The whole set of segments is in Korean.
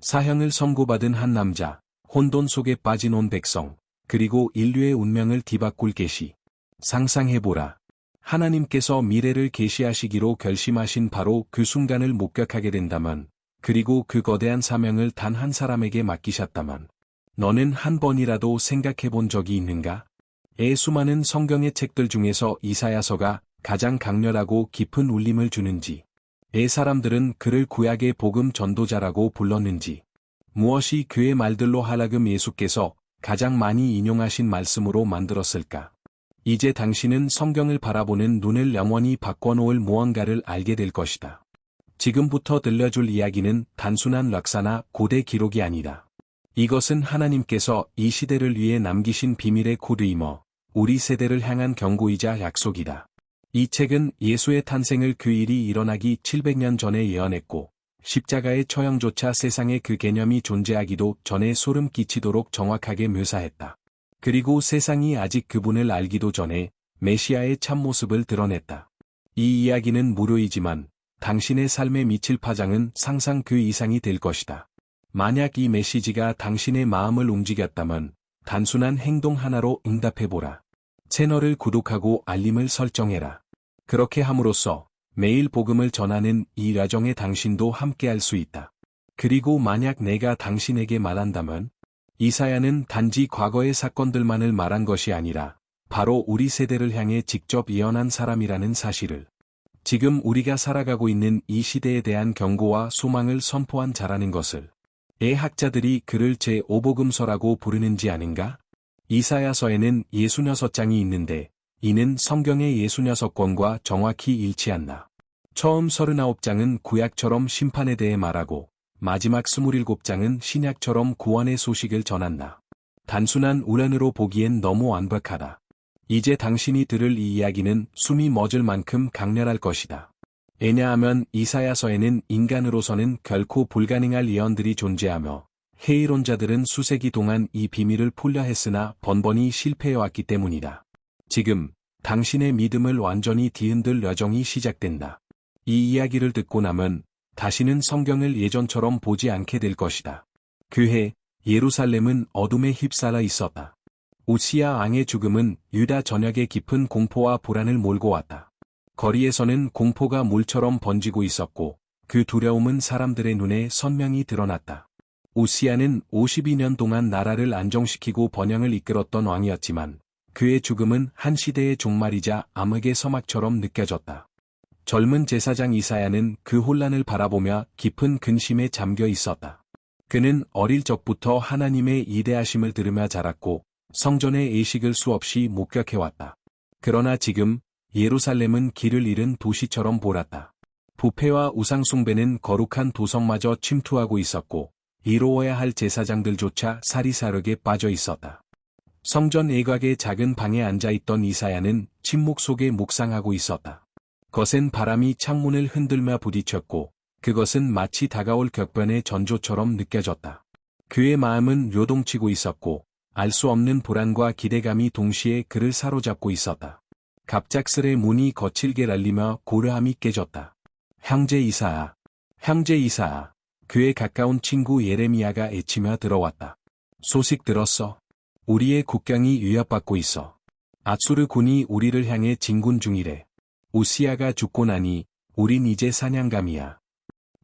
사형을 선고받은 한 남자, 혼돈 속에 빠진 온 백성, 그리고 인류의 운명을 뒤바꿀 계시. 상상해보라. 하나님께서 미래를 계시하시기로 결심하신 바로 그 순간을 목격하게 된다면, 그리고 그 거대한 사명을 단 한 사람에게 맡기셨다면, 너는 한 번이라도 생각해본 적이 있는가? 수많은 성경의 책들 중에서 이사야서가 가장 강렬하고 깊은 울림을 주는지, 사람들은 그를 구약의 복음 전도자라고 불렀는지, 무엇이 그의 말들로 하나금 예수께서 가장 많이 인용하신 말씀으로 만들었을까? 이제 당신은 성경을 바라보는 눈을 영원히 바꿔놓을 무언가를 알게 될 것이다. 지금부터 들려줄 이야기는 단순한 락사나 고대 기록이 아니다. 이것은 하나님께서 이 시대를 위해 남기신 비밀의 코드이며 우리 세대를 향한 경고이자 약속이다. 이 책은 예수의 탄생을 그 일이 일어나기 700년 전에 예언했고 십자가의 처형조차 세상에 그 개념이 존재하기도 전에 소름 끼치도록 정확하게 묘사했다. 그리고 세상이 아직 그분을 알기도 전에 메시아의 참모습을 드러냈다. 이 이야기는 무료이지만 당신의 삶에 미칠 파장은 상상 그 이상이 될 것이다. 만약 이 메시지가 당신의 마음을 움직였다면 단순한 행동 하나로 응답해보라. 채널을 구독하고 알림을 설정해라. 그렇게 함으로써 매일 복음을 전하는 이 여정에 당신도 함께할 수 있다. 그리고 만약 내가 당신에게 말한다면 이사야는 단지 과거의 사건들만을 말한 것이 아니라 바로 우리 세대를 향해 직접 예언한 사람이라는 사실을, 지금 우리가 살아가고 있는 이 시대에 대한 경고와 소망을 선포한 자라는 것을, 학자들이 그를 제5복음서라고 부르는지 아는가? 이사야서에는 66장이 있는데 이는 성경의 66권과 정확히 일치한다. 처음 39장은 구약처럼 심판에 대해 말하고 마지막 27장은 신약처럼 구원의 소식을 전한다. 단순한 우연으로 보기엔 너무 완벽하다. 이제 당신이 들을 이 이야기는 숨이 멎을 만큼 강렬할 것이다. 왜냐하면 이사야서에는 인간으로서는 결코 불가능할 예언들이 존재하며 해이론자들은 수세기 동안 이 비밀을 풀려 했으나 번번이 실패해왔기 때문이다. 지금 당신의 믿음을 완전히 뒤흔들 여정이 시작된다. 이 이야기를 듣고 나면 다시는 성경을 예전처럼 보지 않게 될 것이다. 그해 예루살렘은 어둠에 휩싸여 있었다. 우시야 왕의 죽음은 유다 전역에 깊은 공포와 불안을 몰고 왔다. 거리에서는 공포가 물처럼 번지고 있었고 그 두려움은 사람들의 눈에 선명히 드러났다. 우시야는 52년 동안 나라를 안정시키고 번영을 이끌었던 왕이었지만 그의 죽음은 한 시대의 종말이자 암흑의 서막처럼 느껴졌다. 젊은 제사장 이사야는 그 혼란을 바라보며 깊은 근심에 잠겨 있었다. 그는 어릴 적부터 하나님의 이대하심을 들으며 자랐고 성전의 예식을 수없이 목격해왔다. 그러나 지금 예루살렘은 길을 잃은 도시처럼 보랐다. 부패와 우상숭배는 거룩한 도성마저 침투하고 있었고 이루어야 할 제사장들조차 사리사욕에 빠져 있었다. 성전 외곽의 작은 방에 앉아있던 이사야는 침묵 속에 묵상하고 있었다. 거센 바람이 창문을 흔들며 부딪혔고 그것은 마치 다가올 격변의 전조처럼 느껴졌다. 그의 마음은 요동치고 있었고 알 수 없는 불안과 기대감이 동시에 그를 사로잡고 있었다. 갑작스레 문이 거칠게 열리며 고요함이 깨졌다. 형제 이사야, 형제 이사야. 그의 가까운 친구 예레미야가 애치며 들어왔다. 소식 들었어? 우리의 국경이 위협받고 있어. 아수르 군이 우리를 향해 진군 중이래. 우시야가 죽고 나니 우린 이제 사냥감이야.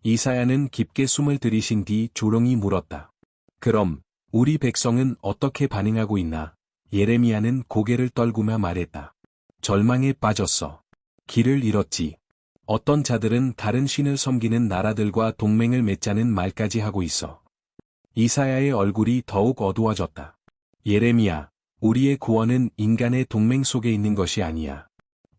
이사야는 깊게 숨을 들이신 뒤 조용히 물었다. 그럼 우리 백성은 어떻게 반응하고 있나? 예레미야는 고개를 떨구며 말했다. 절망에 빠졌어. 길을 잃었지. 어떤 자들은 다른 신을 섬기는 나라들과 동맹을 맺자는 말까지 하고 있어. 이사야의 얼굴이 더욱 어두워졌다. 예레미야, 우리의 구원은 인간의 동맹 속에 있는 것이 아니야.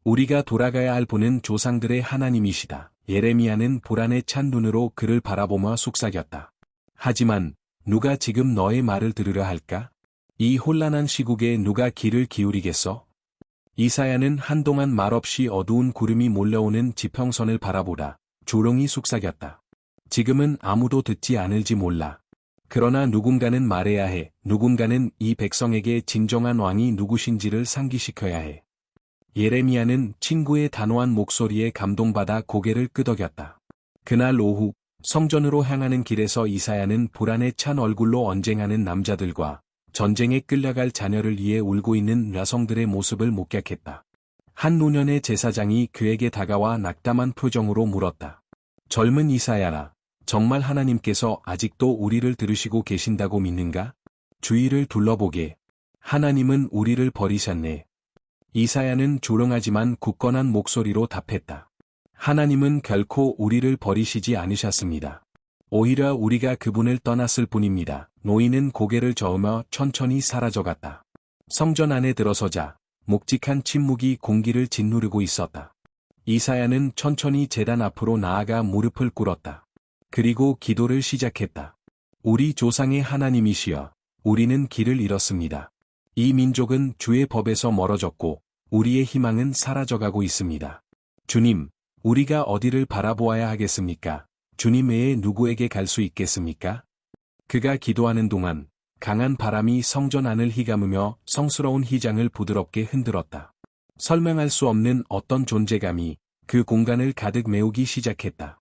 우리가 돌아가야 할 분은 조상들의 하나님이시다. 예레미야는 불안에 찬 눈으로 그를 바라보며 속삭였다. 하지만 누가 지금 너의 말을 들으려 할까? 이 혼란한 시국에 누가 귀를 기울이겠어? 이사야는 한동안 말없이 어두운 구름이 몰려오는 지평선을 바라보다 조용히 속삭였다. 지금은 아무도 듣지 않을지 몰라. 그러나 누군가는 말해야 해. 누군가는 이 백성에게 진정한 왕이 누구신지를 상기시켜야 해. 예레미야는 친구의 단호한 목소리에 감동받아 고개를 끄덕였다. 그날 오후 성전으로 향하는 길에서 이사야는 불안에 찬 얼굴로 언쟁하는 남자들과 전쟁에 끌려갈 자녀를 위해 울고 있는 여성들의 모습을 목격했다. 한 노년의 제사장이 그에게 다가와 낙담한 표정으로 물었다. 젊은 이사야라, 정말 하나님께서 아직도 우리를 들으시고 계신다고 믿는가? 주위를 둘러보게. 하나님은 우리를 버리셨네. 이사야는 조용하지만 굳건한 목소리로 답했다. 하나님은 결코 우리를 버리시지 않으셨습니다. 오히려 우리가 그분을 떠났을 뿐입니다. 노인은 고개를 저으며 천천히 사라져갔다. 성전 안에 들어서자 묵직한 침묵이 공기를 짓누르고 있었다. 이사야는 천천히 제단 앞으로 나아가 무릎을 꿇었다. 그리고 기도를 시작했다. 우리 조상의 하나님이시여, 우리는 길을 잃었습니다. 이 민족은 주의 법에서 멀어졌고 우리의 희망은 사라져가고 있습니다. 주님, 우리가 어디를 바라보아야 하겠습니까? 주님 외에 누구에게 갈 수 있겠습니까? 그가 기도하는 동안 강한 바람이 성전 안을 휘감으며 성스러운 휘장을 부드럽게 흔들었다. 설명할 수 없는 어떤 존재감이 그 공간을 가득 메우기 시작했다.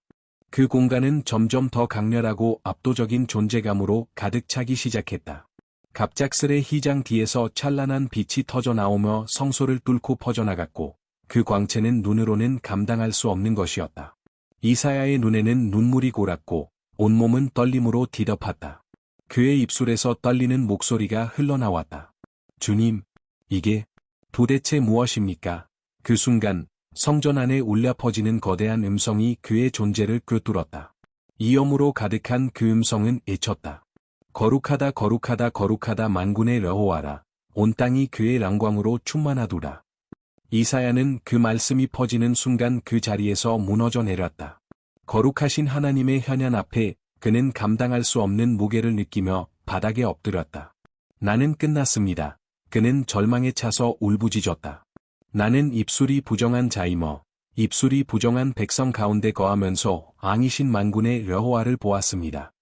그 공간은 점점 더 강렬하고 압도적인 존재감으로 가득 차기 시작했다. 갑작스레 휘장 뒤에서 찬란한 빛이 터져 나오며 성소를 뚫고 퍼져나갔고 그 광채는 눈으로는 감당할 수 없는 것이었다. 이사야의 눈에는 눈물이 골았고 온몸은 떨림으로 뒤덮었다. 그의 입술에서 떨리는 목소리가 흘러나왔다. 주님, 이게 도대체 무엇입니까? 그 순간 성전 안에 울려 퍼지는 거대한 음성이 그의 존재를 꿰뚫었다. 이염으로 가득한 그 음성은 외쳤다. 거룩하다 거룩하다 거룩하다 만군의 여호와라. 온 땅이 그의 랑광으로 충만하도다. 이사야는 그 말씀이 퍼지는 순간 그 자리에서 무너져 내렸다. 거룩하신 하나님의 현현 앞에 그는 감당할 수 없는 무게를 느끼며 바닥에 엎드렸다. 나는 끝났습니다. 그는 절망에 차서 울부짖었다. 나는 입술이 부정한 자이며 입술이 부정한 백성 가운데 거하면서 왕이신 만군의 여호와를 보았습니다.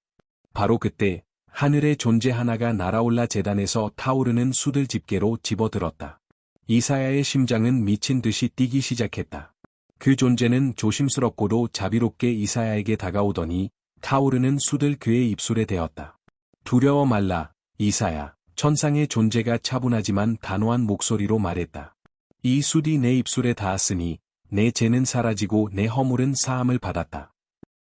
바로 그때 하늘의 존재 하나가 날아올라 제단에서 타오르는 숯을 집게로 집어들었다. 이사야의 심장은 미친 듯이 뛰기 시작했다. 그 존재는 조심스럽고도 자비롭게 이사야에게 다가오더니 타오르는 숯을 그의 입술에 대었다. 두려워 말라, 이사야. 천상의 존재가 차분하지만 단호한 목소리로 말했다. 이 숯이 내 입술에 닿았으니 내 죄는 사라지고 내 허물은 사함을 받았다.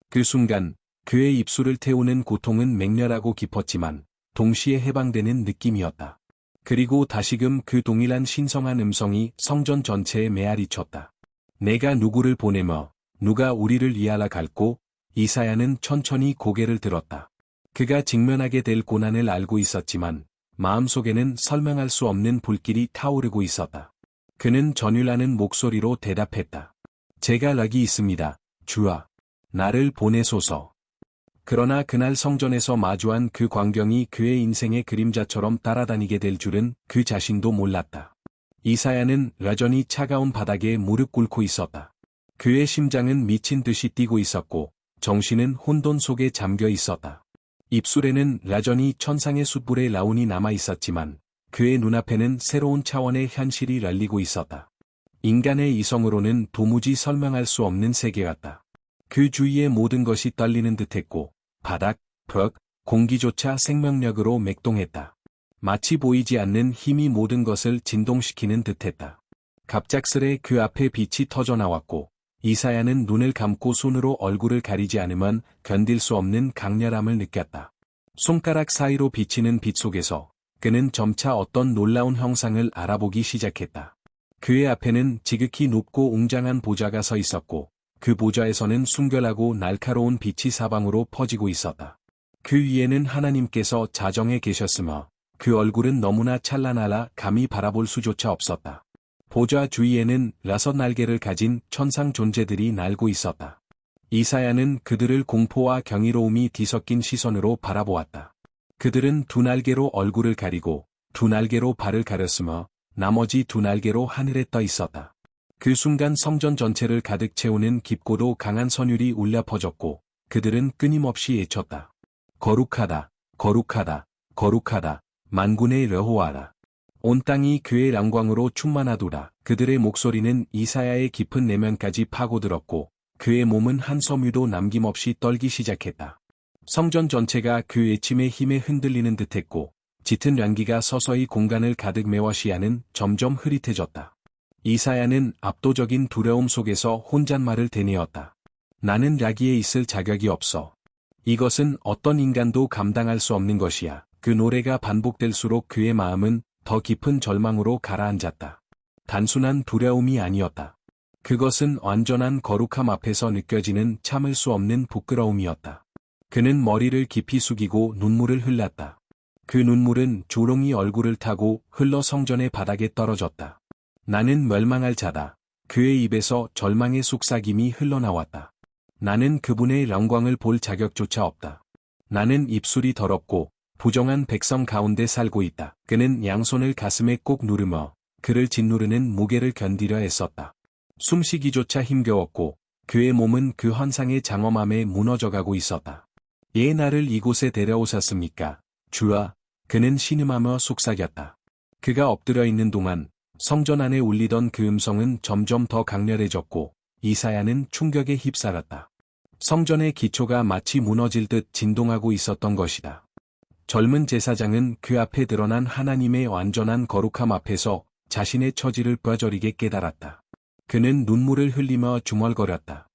그 순간 그의 입술을 태우는 고통은 맹렬하고 깊었지만 동시에 해방되는 느낌이었다. 그리고 다시금 그 동일한 신성한 음성이 성전 전체에 메아리쳤다. 내가 누구를 보내며 누가 우리를 위하러 갈고? 이사야는 천천히 고개를 들었다. 그가 직면하게 될 고난을 알고 있었지만 마음속에는 설명할 수 없는 불길이 타오르고 있었다. 그는 전율하는 목소리로 대답했다. 제가 여기 있습니다. 주아, 나를 보내소서. 그러나 그날 성전에서 마주한 그 광경이 그의 인생의 그림자처럼 따라다니게 될 줄은 그 자신도 몰랐다. 이사야는 여전히 차가운 바닥에 무릎 꿇고 있었다. 그의 심장은 미친 듯이 뛰고 있었고 정신은 혼돈 속에 잠겨 있었다. 입술에는 여전히 천상의 숯불의 라운이 남아 있었지만 그의 눈앞에는 새로운 차원의 현실이 열리고 있었다. 인간의 이성으로는 도무지 설명할 수 없는 세계였다. 그 주위의 모든 것이 떨리는 듯했고 바닥, 벽, 공기조차 생명력으로 맥동했다. 마치 보이지 않는 힘이 모든 것을 진동시키는 듯했다. 갑작스레 그 앞에 빛이 터져 나왔고 이사야는 눈을 감고 손으로 얼굴을 가리지 않으면 견딜 수 없는 강렬함을 느꼈다. 손가락 사이로 비치는 빛 속에서 그는 점차 어떤 놀라운 형상을 알아보기 시작했다. 그의 앞에는 지극히 높고 웅장한 보좌가 서 있었고 그 보좌에서는 순결하고 날카로운 빛이 사방으로 퍼지고 있었다. 그 위에는 하나님께서 자정해 계셨으며 그 얼굴은 너무나 찬란하라 감히 바라볼 수조차 없었다. 보좌 주위에는 6날개를 가진 천상 존재들이 날고 있었다. 이사야는 그들을 공포와 경이로움이 뒤섞인 시선으로 바라보았다. 그들은 2날개로 얼굴을 가리고 2날개로 발을 가렸으며 나머지 2날개로 하늘에 떠 있었다. 그 순간 성전 전체를 가득 채우는 깊고도 강한 선율이 울려 퍼졌고 그들은 끊임없이 외쳤다. 거룩하다, 거룩하다, 거룩하다, 만군의 여호와라. 온 땅이 그의 영광으로 충만하도다. 그들의 목소리는 이사야의 깊은 내면까지 파고들었고 그의 몸은 한 섬유도 남김없이 떨기 시작했다. 성전 전체가 그 외침의 힘에 흔들리는 듯했고 짙은 연기가 서서히 공간을 가득 메워 시야는 점점 흐릿해졌다. 이사야는 압도적인 두려움 속에서 혼잣말을 되뇌었다. 나는 라기에 있을 자격이 없어. 이것은 어떤 인간도 감당할 수 없는 것이야. 그 노래가 반복될수록 그의 마음은 더 깊은 절망으로 가라앉았다. 단순한 두려움이 아니었다. 그것은 완전한 거룩함 앞에서 느껴지는 참을 수 없는 부끄러움이었다. 그는 머리를 깊이 숙이고 눈물을 흘렸다. 그 눈물은 조롱이 얼굴을 타고 흘러 성전의 바닥에 떨어졌다. 나는 멸망할 자다. 그의 입에서 절망의 속삭임이 흘러나왔다. 나는 그분의 영광을 볼 자격조차 없다. 나는 입술이 더럽고 부정한 백성 가운데 살고 있다. 그는 양손을 가슴에 꼭 누르며 그를 짓누르는 무게를 견디려 애썼다. 숨쉬기조차 힘겨웠고 그의 몸은 그 환상의 장엄함에 무너져가고 있었다. 예, 나를 이곳에 데려오셨습니까? 주아, 그는 신음하며 속삭였다. 그가 엎드려 있는 동안 성전 안에 울리던 그 음성은 점점 더 강렬해졌고 이사야는 충격에 휩싸였다. 성전의 기초가 마치 무너질 듯 진동하고 있었던 것이다. 젊은 제사장은 그 앞에 드러난 하나님의 완전한 거룩함 앞에서 자신의 처지를 뼈저리게 깨달았다. 그는 눈물을 흘리며 중얼거렸다.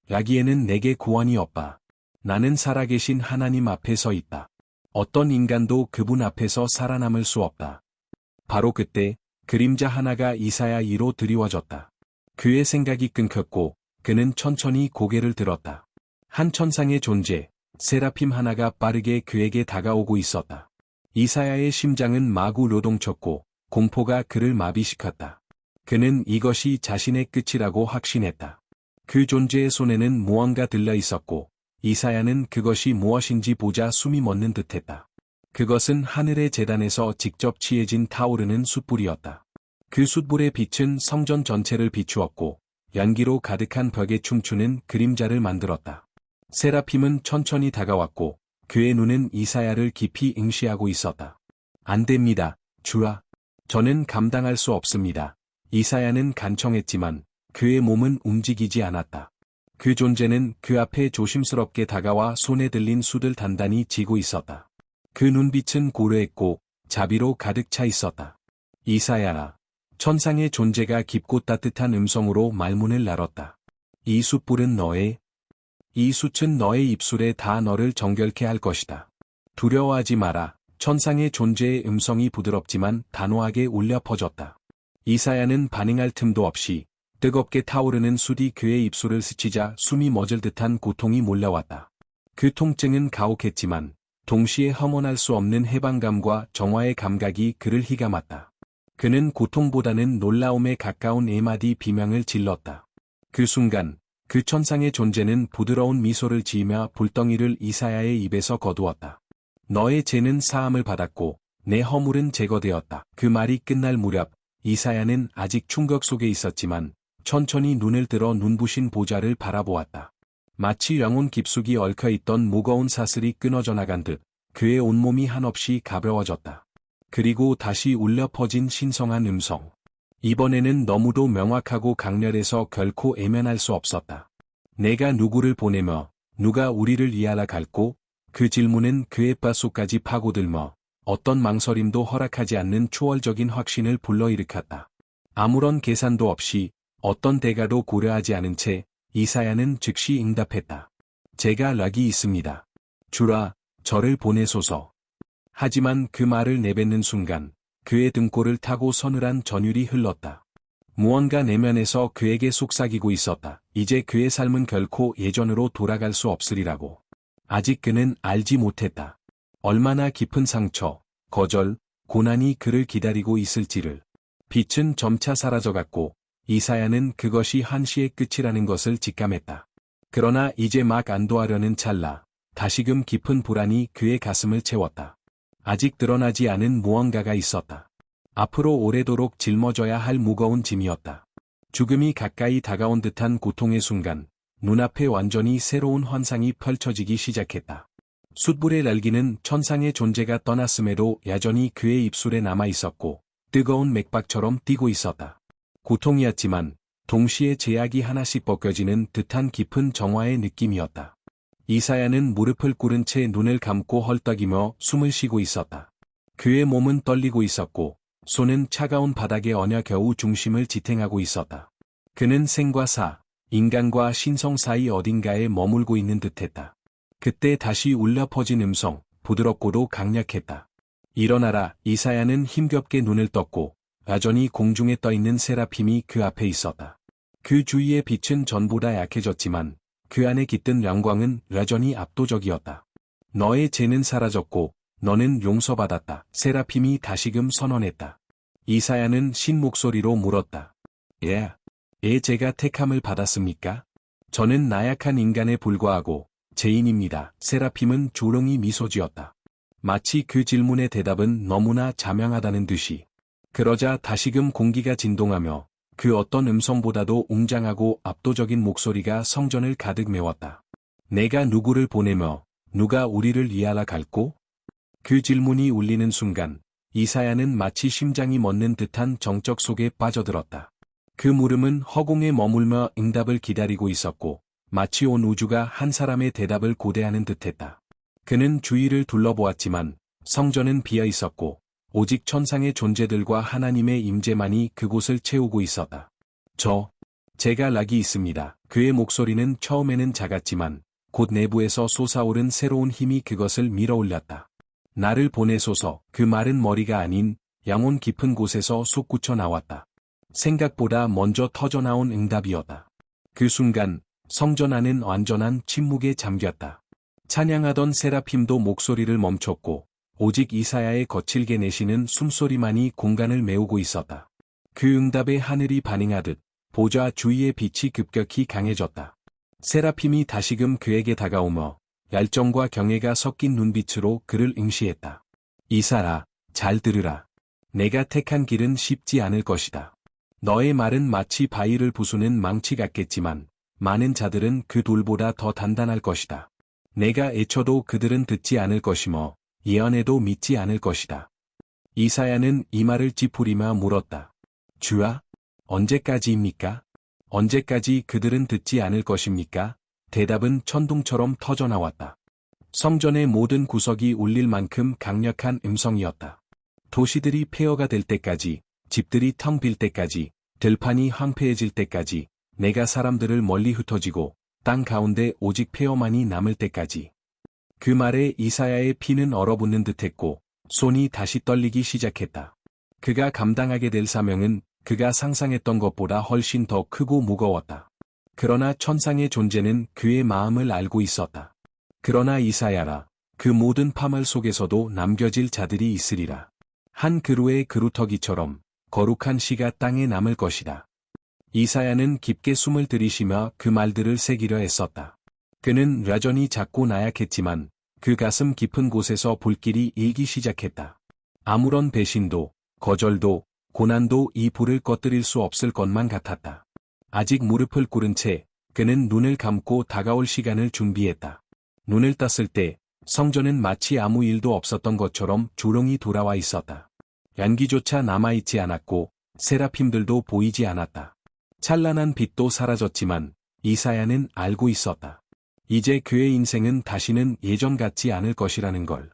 라기에는 내게 구원이 없다. 나는 살아계신 하나님 앞에 서 있다. 어떤 인간도 그분 앞에서 살아남을 수 없다. 바로 그때 그림자 하나가 이사야 이로 드리워졌다. 그의 생각이 끊겼고 그는 천천히 고개를 들었다. 한 천상의 존재, 세라핌 하나가 빠르게 그에게 다가오고 있었다. 이사야의 심장은 마구 요동쳤고 공포가 그를 마비시켰다. 그는 이것이 자신의 끝이라고 확신했다. 그 존재의 손에는 무언가 들려 있었고 이사야는 그것이 무엇인지 보자 숨이 멎는 듯했다. 그것은 하늘의 제단에서 직접 취해진 타오르는 숯불이었다. 그 숯불의 빛은 성전 전체를 비추었고 연기로 가득한 벽에 춤추는 그림자를 만들었다. 세라핌은 천천히 다가왔고 그의 눈은 이사야를 깊이 응시하고 있었다. 안 됩니다, 주아. 저는 감당할 수 없습니다. 이사야는 간청했지만 그의 몸은 움직이지 않았다. 그 존재는 그 앞에 조심스럽게 다가와 손에 들린 숯을 단단히 쥐고 있었다. 그 눈빛은 고려했고 자비로 가득 차 있었다. 이사야아, 천상의 존재가 깊고 따뜻한 음성으로 말문을 열었다. 이 숯불은 이 숯은 너의 입술에 다 너를 정결케 할 것이다. 두려워하지 마라. 천상의 존재의 음성이 부드럽지만 단호하게 울려 퍼졌다. 이사야는 반응할 틈도 없이 뜨겁게 타오르는 숯이 그의 입술을 스치자 숨이 멎을 듯한 고통이 몰려왔다. 그 통증은 가혹했지만 동시에 험원할 수 없는 해방감과 정화의 감각이 그를 휘감았다. 그는 고통보다는 놀라움에 가까운 에마디 비명을 질렀다. 그 순간 그 천상의 존재는 부드러운 미소를 지으며 불덩이를 이사야의 입에서 거두었다. 너의 죄는 사함을 받았고 내 허물은 제거되었다. 그 말이 끝날 무렵 이사야는 아직 충격 속에 있었지만 천천히 눈을 들어 눈부신 보좌를 바라보았다. 마치 영혼 깊숙이 얽혀있던 무거운 사슬이 끊어져 나간 듯 그의 온몸이 한없이 가벼워졌다. 그리고 다시 울려 퍼진 신성한 음성. 이번에는 너무도 명확하고 강렬해서 결코 애면할 수 없었다. 내가 누구를 보내며 누가 우리를 위하러 갈고? 그 질문은 그의 뼛속까지 파고들며 어떤 망설임도 허락하지 않는 초월적인 확신을 불러일으켰다. 아무런 계산도 없이 어떤 대가도 고려하지 않은 채 이사야는 즉시 응답했다. 제가 락이 있습니다. 주라, 저를 보내소서. 하지만 그 말을 내뱉는 순간 그의 등골을 타고 서늘한 전율이 흘렀다. 무언가 내면에서 그에게 속삭이고 있었다. 이제 그의 삶은 결코 예전으로 돌아갈 수 없으리라고. 아직 그는 알지 못했다. 얼마나 깊은 상처, 거절, 고난이 그를 기다리고 있을지를. 빛은 점차 사라져갔고 이사야는 그것이 한시의 끝이라는 것을 직감했다. 그러나 이제 막 안도하려는 찰나 다시금 깊은 불안이 그의 가슴을 채웠다. 아직 드러나지 않은 무언가가 있었다. 앞으로 오래도록 짊어져야 할 무거운 짐이었다. 죽음이 가까이 다가온 듯한 고통의 순간 눈앞에 완전히 새로운 환상이 펼쳐지기 시작했다. 숯불의 날기는 천상의 존재가 떠났음에도 여전히 그의 입술에 남아 있었고 뜨거운 맥박처럼 뛰고 있었다. 고통이었지만 동시에 제약이 하나씩 벗겨지는 듯한 깊은 정화의 느낌이었다. 이사야는 무릎을 꿇은 채 눈을 감고 헐떡이며 숨을 쉬고 있었다. 그의 몸은 떨리고 있었고 손은 차가운 바닥에 얹어 겨우 중심을 지탱하고 있었다. 그는 생과 사, 인간과 신성 사이 어딘가에 머물고 있는 듯했다. 그때 다시 울려 퍼진 음성, 부드럽고도 강력했다. 일어나라. 이사야는 힘겹게 눈을 떴고 여전히 공중에 떠있는 세라핌이 그 앞에 있었다. 그 주위의 빛은 전보다 약해졌지만 그 안에 깃든 영광은 여전히 압도적이었다. 너의 죄는 사라졌고 너는 용서받았다. 세라핌이 다시금 선언했다. 이사야는 신 목소리로 물었다. 제가 택함을 받았습니까? 저는 나약한 인간에 불과하고 죄인입니다. 세라핌은 조롱이 미소 지었다. 마치 그 질문의 대답은 너무나 자명하다는 듯이. 그러자 다시금 공기가 진동하며 그 어떤 음성보다도 웅장하고 압도적인 목소리가 성전을 가득 메웠다. 내가 누구를 보내며 누가 우리를 위하러 갈꼬? 그 질문이 울리는 순간 이사야는 마치 심장이 멎는 듯한 정적 속에 빠져들었다. 그 물음은 허공에 머물며 응답을 기다리고 있었고 마치 온 우주가 한 사람의 대답을 고대하는 듯했다. 그는 주위를 둘러보았지만 성전은 비어 있었고 오직 천상의 존재들과 하나님의 임재만이 그곳을 채우고 있었다. 제가 락이 있습니다. 그의 목소리는 처음에는 작았지만 곧 내부에서 솟아오른 새로운 힘이 그것을 밀어올렸다. 나를 보내소서. 그 말은 머리가 아닌 영혼 깊은 곳에서 솟구쳐 나왔다. 생각보다 먼저 터져나온 응답이었다. 그 순간 성전 안은 완전한 침묵에 잠겼다. 찬양하던 세라핌도 목소리를 멈췄고 오직 이사야의 거칠게 내쉬는 숨소리만이 공간을 메우고 있었다. 그 응답에 하늘이 반응하듯 보좌 주위의 빛이 급격히 강해졌다. 세라핌이 다시금 그에게 다가오며 열정과 경애가 섞인 눈빛으로 그를 응시했다. 이사야, 잘 들으라. 내가 택한 길은 쉽지 않을 것이다. 너의 말은 마치 바위를 부수는 망치 같겠지만 많은 자들은 그 돌보다 더 단단할 것이다. 내가 애쳐도 그들은 듣지 않을 것이며 예언해도 믿지 않을 것이다. 이사야는 이 말을 찌푸리며 물었다. 주야, 언제까지입니까? 언제까지 그들은 듣지 않을 것입니까? 대답은 천둥처럼 터져나왔다. 성전의 모든 구석이 울릴 만큼 강력한 음성이었다. 도시들이 폐허가 될 때까지, 집들이 텅 빌 때까지, 들판이 황폐해질 때까지, 내가 사람들을 멀리 흩어지고 땅 가운데 오직 폐허만이 남을 때까지. 그 말에 이사야의 피는 얼어붙는 듯했고 손이 다시 떨리기 시작했다. 그가 감당하게 될 사명은 그가 상상했던 것보다 훨씬 더 크고 무거웠다. 그러나 천상의 존재는 그의 마음을 알고 있었다. 그러나 이사야라, 그 모든 파멸 속에서도 남겨질 자들이 있으리라. 한 그루의 그루터기처럼 거룩한 씨가 땅에 남을 것이다. 이사야는 깊게 숨을 들이쉬며 그 말들을 새기려 애썼다. 그는 여전히 작고 나약했지만 그 가슴 깊은 곳에서 불길이 일기 시작했다. 아무런 배신도, 거절도, 고난도 이 불을 꺼뜨릴 수 없을 것만 같았다. 아직 무릎을 꿇은 채 그는 눈을 감고 다가올 시간을 준비했다. 눈을 떴을 때 성전은 마치 아무 일도 없었던 것처럼 조용히 돌아와 있었다. 연기조차 남아있지 않았고 세라핌들도 보이지 않았다. 찬란한 빛도 사라졌지만 이사야는 알고 있었다. 이제 그의 인생은 다시는 예전 같지 않을 것이라는 걸.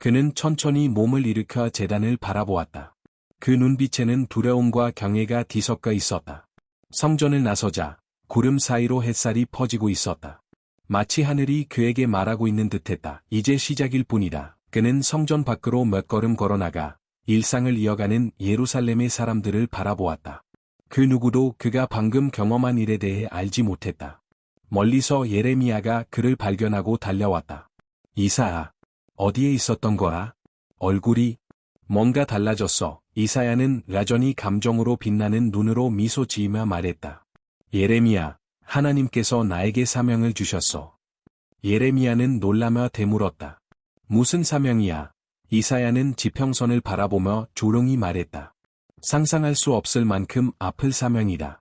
그는 천천히 몸을 일으켜 제단을 바라보았다. 그 눈빛에는 두려움과 경외가 뒤섞여 있었다. 성전을 나서자 구름 사이로 햇살이 퍼지고 있었다. 마치 하늘이 그에게 말하고 있는 듯했다. 이제 시작일 뿐이다. 그는 성전 밖으로 몇 걸음 걸어나가 일상을 이어가는 예루살렘의 사람들을 바라보았다. 그 누구도 그가 방금 경험한 일에 대해 알지 못했다. 멀리서 예레미야가 그를 발견하고 달려왔다. 이사야, 어디에 있었던 거야? 얼굴이 뭔가 달라졌어. 이사야는 여전히 감정으로 빛나는 눈으로 미소 지으며 말했다. 예레미야, 하나님께서 나에게 사명을 주셨어. 예레미야는 놀라며 되물었다. 무슨 사명이야? 이사야는 지평선을 바라보며 조용히 말했다. 상상할 수 없을 만큼 아플 사명이다.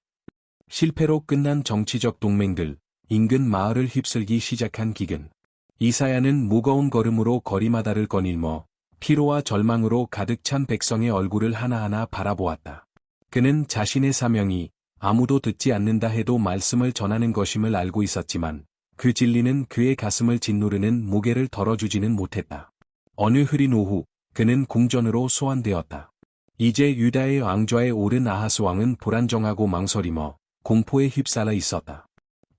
실패로 끝난 정치적 동맹들, 인근 마을을 휩쓸기 시작한 기근. 이사야는 무거운 걸음으로 거리마다를 거닐며 피로와 절망으로 가득 찬 백성의 얼굴을 하나하나 바라보았다. 그는 자신의 사명이 아무도 듣지 않는다 해도 말씀을 전하는 것임을 알고 있었지만 그 진리는 그의 가슴을 짓누르는 무게를 덜어주지는 못했다. 어느 흐린 오후 그는 궁전으로 소환되었다. 이제 유다의 왕좌에 오른 아하스 왕은 불안정하고 망설이며 공포에 휩싸여 있었다.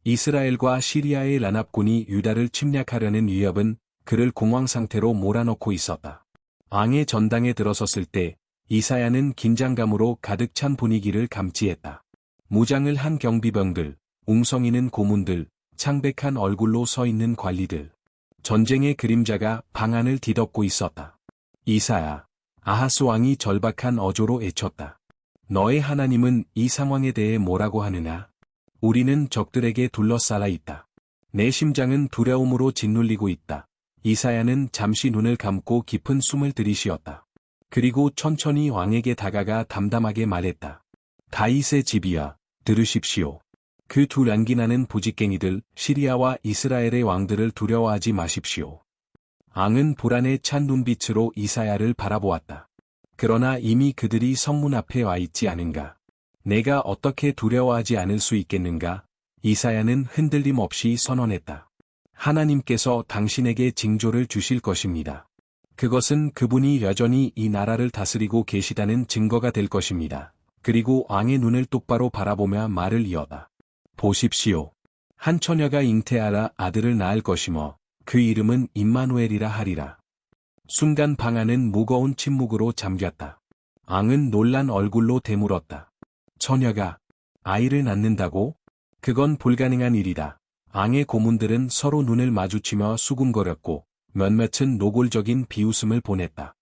이스라엘과 시리아의 란합군이 유다를 침략하려는 위협은 그를 공황 상태로 몰아넣고 있었다. 왕의 전당에 들어섰을 때 이사야는 긴장감으로 가득 찬 분위기를 감지했다. 무장을 한 경비병들, 웅성이는 고문들, 창백한 얼굴로 서 있는 관리들. 전쟁의 그림자가 방 안을 뒤덮고 있었다. 이사야, 아하스 왕이 절박한 어조로 외쳤다. 너의 하나님은 이 상황에 대해 뭐라고 하느냐? 우리는 적들에게 둘러싸여 있다. 내 심장은 두려움으로 짓눌리고 있다. 이사야는 잠시 눈을 감고 깊은 숨을 들이쉬었다. 그리고 천천히 왕에게 다가가 담담하게 말했다. 다윗의 집이야, 들으십시오. 그 두 란기나는 부직갱이들 시리아와 이스라엘의 왕들을 두려워하지 마십시오. 왕은 불안에 찬 눈빛으로 이사야를 바라보았다. 그러나 이미 그들이 성문 앞에 와 있지 않은가? 내가 어떻게 두려워하지 않을 수 있겠는가? 이사야는 흔들림 없이 선언했다. 하나님께서 당신에게 징조를 주실 것입니다. 그것은 그분이 여전히 이 나라를 다스리고 계시다는 증거가 될 것입니다. 그리고 왕의 눈을 똑바로 바라보며 말을 이어다. 보십시오. 한 처녀가 잉태하라 아들을 낳을 것이며 그 이름은 임마누엘이라 하리라. 순간 방 안은 무거운 침묵으로 잠겼다. 왕은 놀란 얼굴로 되물었다. 처녀가 아이를 낳는다고? 그건 불가능한 일이다. 왕의 고문들은 서로 눈을 마주치며 수군거렸고 몇몇은 노골적인 비웃음을 보냈다.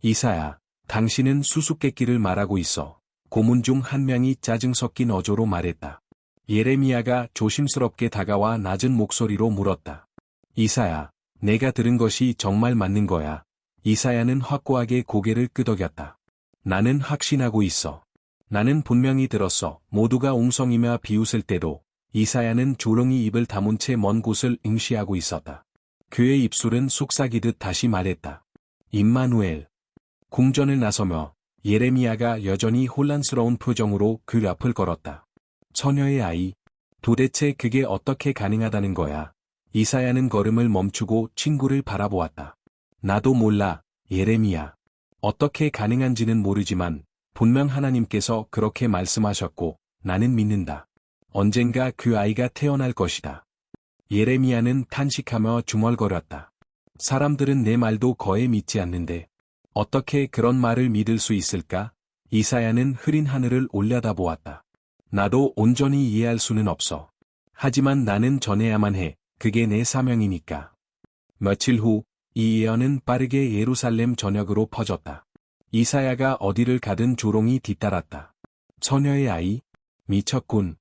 이사야, 당신은 수수께끼를 말하고 있어. 고문 중 한 명이 짜증 섞인 어조로 말했다. 예레미야가 조심스럽게 다가와 낮은 목소리로 물었다. 이사야, 내가 들은 것이 정말 맞는 거야. 이사야는 확고하게 고개를 끄덕였다. 나는 확신하고 있어. 나는 분명히 들었어. 모두가 웅성이며 비웃을 때도 이사야는 조롱이 입을 다문 채 먼 곳을 응시하고 있었다. 그의 입술은 속삭이듯 다시 말했다. 임마누엘. 궁전을 나서며 예레미야가 여전히 혼란스러운 표정으로 그 앞을 걸었다. 처녀의 아이. 도대체 그게 어떻게 가능하다는 거야? 이사야는 걸음을 멈추고 친구를 바라보았다. 나도 몰라, 예레미야. 어떻게 가능한지는 모르지만 분명 하나님께서 그렇게 말씀하셨고 나는 믿는다. 언젠가 그 아이가 태어날 것이다. 예레미야는 탄식하며 중얼거렸다. 사람들은 내 말도 거의 믿지 않는데 어떻게 그런 말을 믿을 수 있을까? 이사야는 흐린 하늘을 올려다보았다. 나도 온전히 이해할 수는 없어. 하지만 나는 전해야만 해. 그게 내 사명이니까. 며칠 후 이 예언은 빠르게 예루살렘 전역으로 퍼졌다. 이사야가 어디를 가든 조롱이 뒤따랐다. 처녀의 아이? 미쳤군.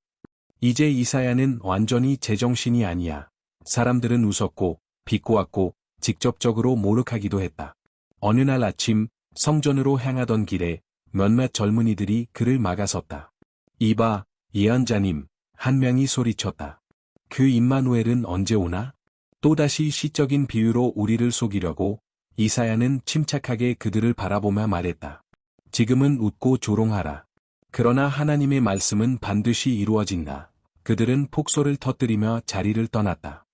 이제 이사야는 완전히 제정신이 아니야. 사람들은 웃었고 비꼬았고 직접적으로 모욕하기도 했다. 어느 날 아침 성전으로 향하던 길에 몇몇 젊은이들이 그를 막아섰다. 이봐, 예언자님, 한 명이 소리쳤다. 그 임마누엘은 언제 오나? 또다시 시적인 비유로 우리를 속이려고. 이사야는 침착하게 그들을 바라보며 말했다. 지금은 웃고 조롱하라. 그러나 하나님의 말씀은 반드시 이루어진다. 그들은 폭소를 터뜨리며 자리를 떠났다.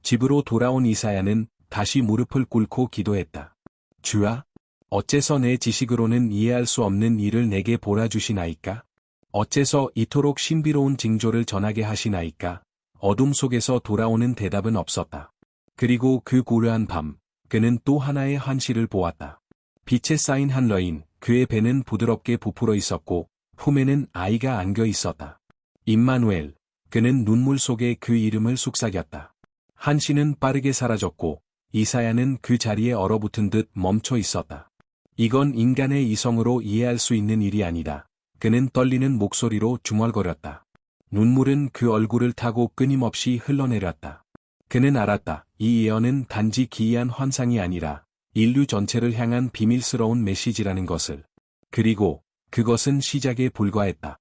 집으로 돌아온 이사야는 다시 무릎을 꿇고 기도했다. 주야, 어째서 내 지식으로는 이해할 수 없는 일을 내게 보라주시나이까? 어째서 이토록 신비로운 징조를 전하게 하시나이까? 어둠 속에서 돌아오는 대답은 없었다. 그리고 그 고요한 밤, 그는 또 하나의 환시를 보았다. 빛에 쌓인 한 여인, 그의 배는 부드럽게 부풀어 있었고 품에는 아이가 안겨 있었다. 임마누엘, 그는 눈물 속에 그 이름을 속삭였다. 환시는 빠르게 사라졌고 이사야는 그 자리에 얼어붙은 듯 멈춰 있었다. 이건 인간의 이성으로 이해할 수 있는 일이 아니다. 그는 떨리는 목소리로 중얼거렸다. 눈물은 그 얼굴을 타고 끊임없이 흘러내렸다. 그는 알았다. 이 예언은 단지 기이한 환상이 아니라 인류 전체를 향한 비밀스러운 메시지라는 것을. 그리고 그것은 시작에 불과했다.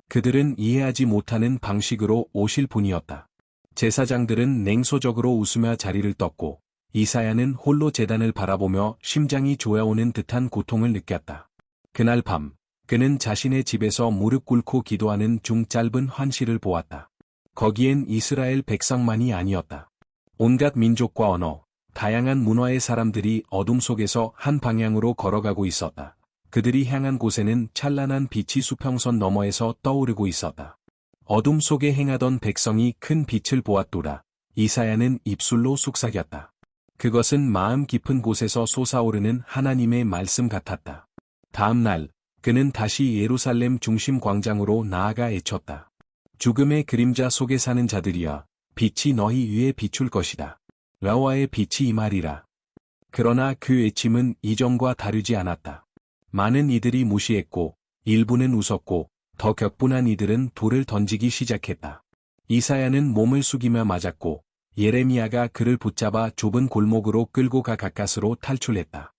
그들은 이해하지 못하는 방식으로 오실 분이었다. 제사장들은 냉소적으로 웃으며 자리를 떴고 이사야는 홀로 제단을 바라보며 심장이 조여오는 듯한 고통을 느꼈다. 그날 밤 그는 자신의 집에서 무릎 꿇고 기도하는 중 짧은 환시를 보았다. 거기엔 이스라엘 백성만이 아니었다. 온갖 민족과 언어, 다양한 문화의 사람들이 어둠 속에서 한 방향으로 걸어가고 있었다. 그들이 향한 곳에는 찬란한 빛이 수평선 너머에서 떠오르고 있었다. 어둠 속에 행하던 백성이 큰 빛을 보았도다. 이사야는 입술로 속삭였다. 그것은 마음 깊은 곳에서 솟아오르는 하나님의 말씀 같았다. 다음 날, 그는 다시 예루살렘 중심 광장으로 나아가 외쳤다. 죽음의 그림자 속에 사는 자들이여, 빛이 너희 위에 비출 것이다. 여호와의 빛이 임하리라. 그러나 그 외침은 이전과 다르지 않았다. 많은 이들이 무시했고, 일부는 웃었고, 더 격분한 이들은 돌을 던지기 시작했다. 이사야는 몸을 숙이며 맞았고, 예레미야가 그를 붙잡아 좁은 골목으로 끌고 가 가까스로 탈출했다.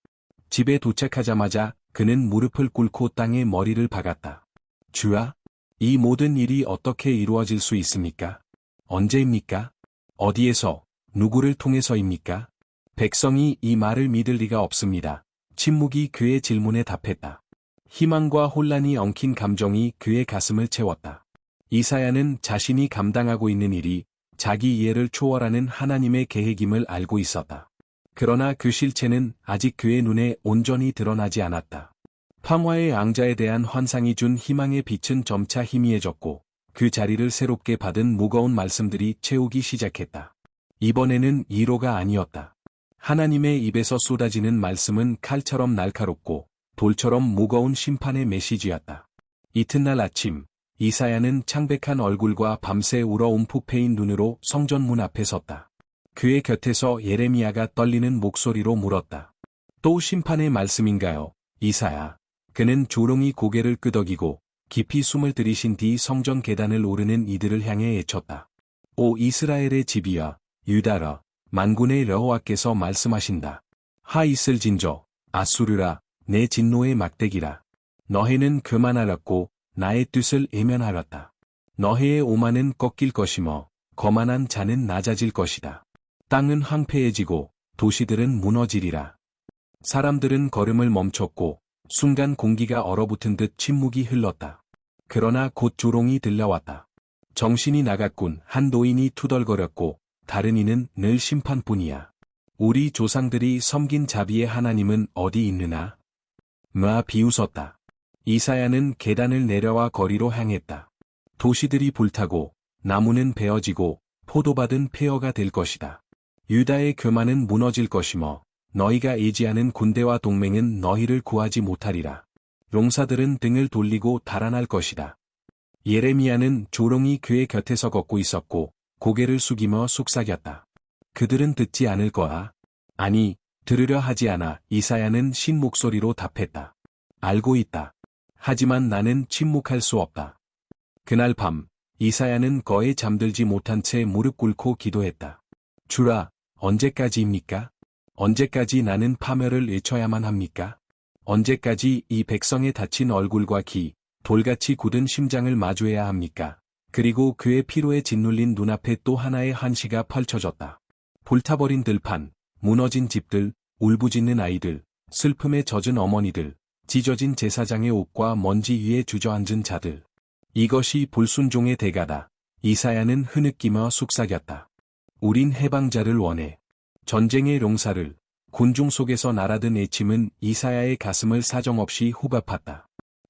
집에 도착하자마자 그는 무릎을 꿇고 땅에 머리를 박았다. 주야, 이 모든 일이 어떻게 이루어질 수 있습니까? 언제입니까? 어디에서, 누구를 통해서입니까? 백성이 이 말을 믿을 리가 없습니다. 침묵이 그의 질문에 답했다. 희망과 혼란이 엉킨 감정이 그의 가슴을 채웠다. 이사야는 자신이 감당하고 있는 일이 자기 이해를 초월하는 하나님의 계획임을 알고 있었다. 그러나 그 실체는 아직 그의 눈에 온전히 드러나지 않았다. 평화의 앙자에 대한 환상이 준 희망의 빛은 점차 희미해졌고, 그 자리를 새롭게 받은 무거운 말씀들이 채우기 시작했다. 이번에는 위로가 아니었다. 하나님의 입에서 쏟아지는 말씀은 칼처럼 날카롭고 돌처럼 무거운 심판의 메시지였다. 이튿날 아침, 이사야는 창백한 얼굴과 밤새 울어 움푹 패인 눈으로 성전 문 앞에 섰다. 그의 곁에서 예레미야가 떨리는 목소리로 물었다. 또 심판의 말씀인가요, 이사야? 그는 조롱이 고개를 끄덕이고 깊이 숨을 들이신 뒤 성전 계단을 오르는 이들을 향해 외쳤다. 오 이스라엘의 집이여, 유다라, 만군의 여호와께서 말씀하신다. 하 있을진저, 아수르라, 내 진노의 막대기라. 너희는 그만하였고 나의 뜻을 외면하였다. 너희의 오만은 꺾일 것이며 거만한 자는 낮아질 것이다. 땅은 황폐해지고 도시들은 무너지리라. 사람들은 걸음을 멈췄고 순간 공기가 얼어붙은 듯 침묵이 흘렀다. 그러나 곧 조롱이 들려왔다. 정신이 나갔군. 한 노인이 투덜거렸고 다른 이는 늘 심판뿐이야. 우리 조상들이 섬긴 자비의 하나님은 어디 있느냐? 마 비웃었다. 이사야는 계단을 내려와 거리로 향했다. 도시들이 불타고 나무는 베어지고 포도밭은 폐허가 될 것이다. 유다의 교만은 무너질 것이며 너희가 의지하는 군대와 동맹은 너희를 구하지 못하리라. 용사들은 등을 돌리고 달아날 것이다. 예레미야는 조롱이 그의 곁에서 걷고 있었고 고개를 숙이며 속삭였다. 그들은 듣지 않을 거야. 아니, 들으려 하지 않아. 이사야는 신 목소리로 답했다. 알고 있다. 하지만 나는 침묵할 수 없다. 그날 밤, 이사야는 거의 잠들지 못한 채 무릎 꿇고 기도했다. 주라, 언제까지입니까? 언제까지 나는 파멸을 외쳐야만 합니까? 언제까지 이 백성의 다친 얼굴과 기, 돌같이 굳은 심장을 마주해야 합니까? 그리고 그의 피로에 짓눌린 눈앞에 또 하나의 한시가 펼쳐졌다. 불타버린 들판, 무너진 집들, 울부짖는 아이들, 슬픔에 젖은 어머니들, 찢어진 제사장의 옷과 먼지 위에 주저앉은 자들. 이것이 불순종의 대가다. 이사야는 흐느끼며 속삭였다. 우린 해방자를 원해. 전쟁의 용사를. 군중 속에서 날아든 외침은 이사야의 가슴을 사정없이 후벼팠다.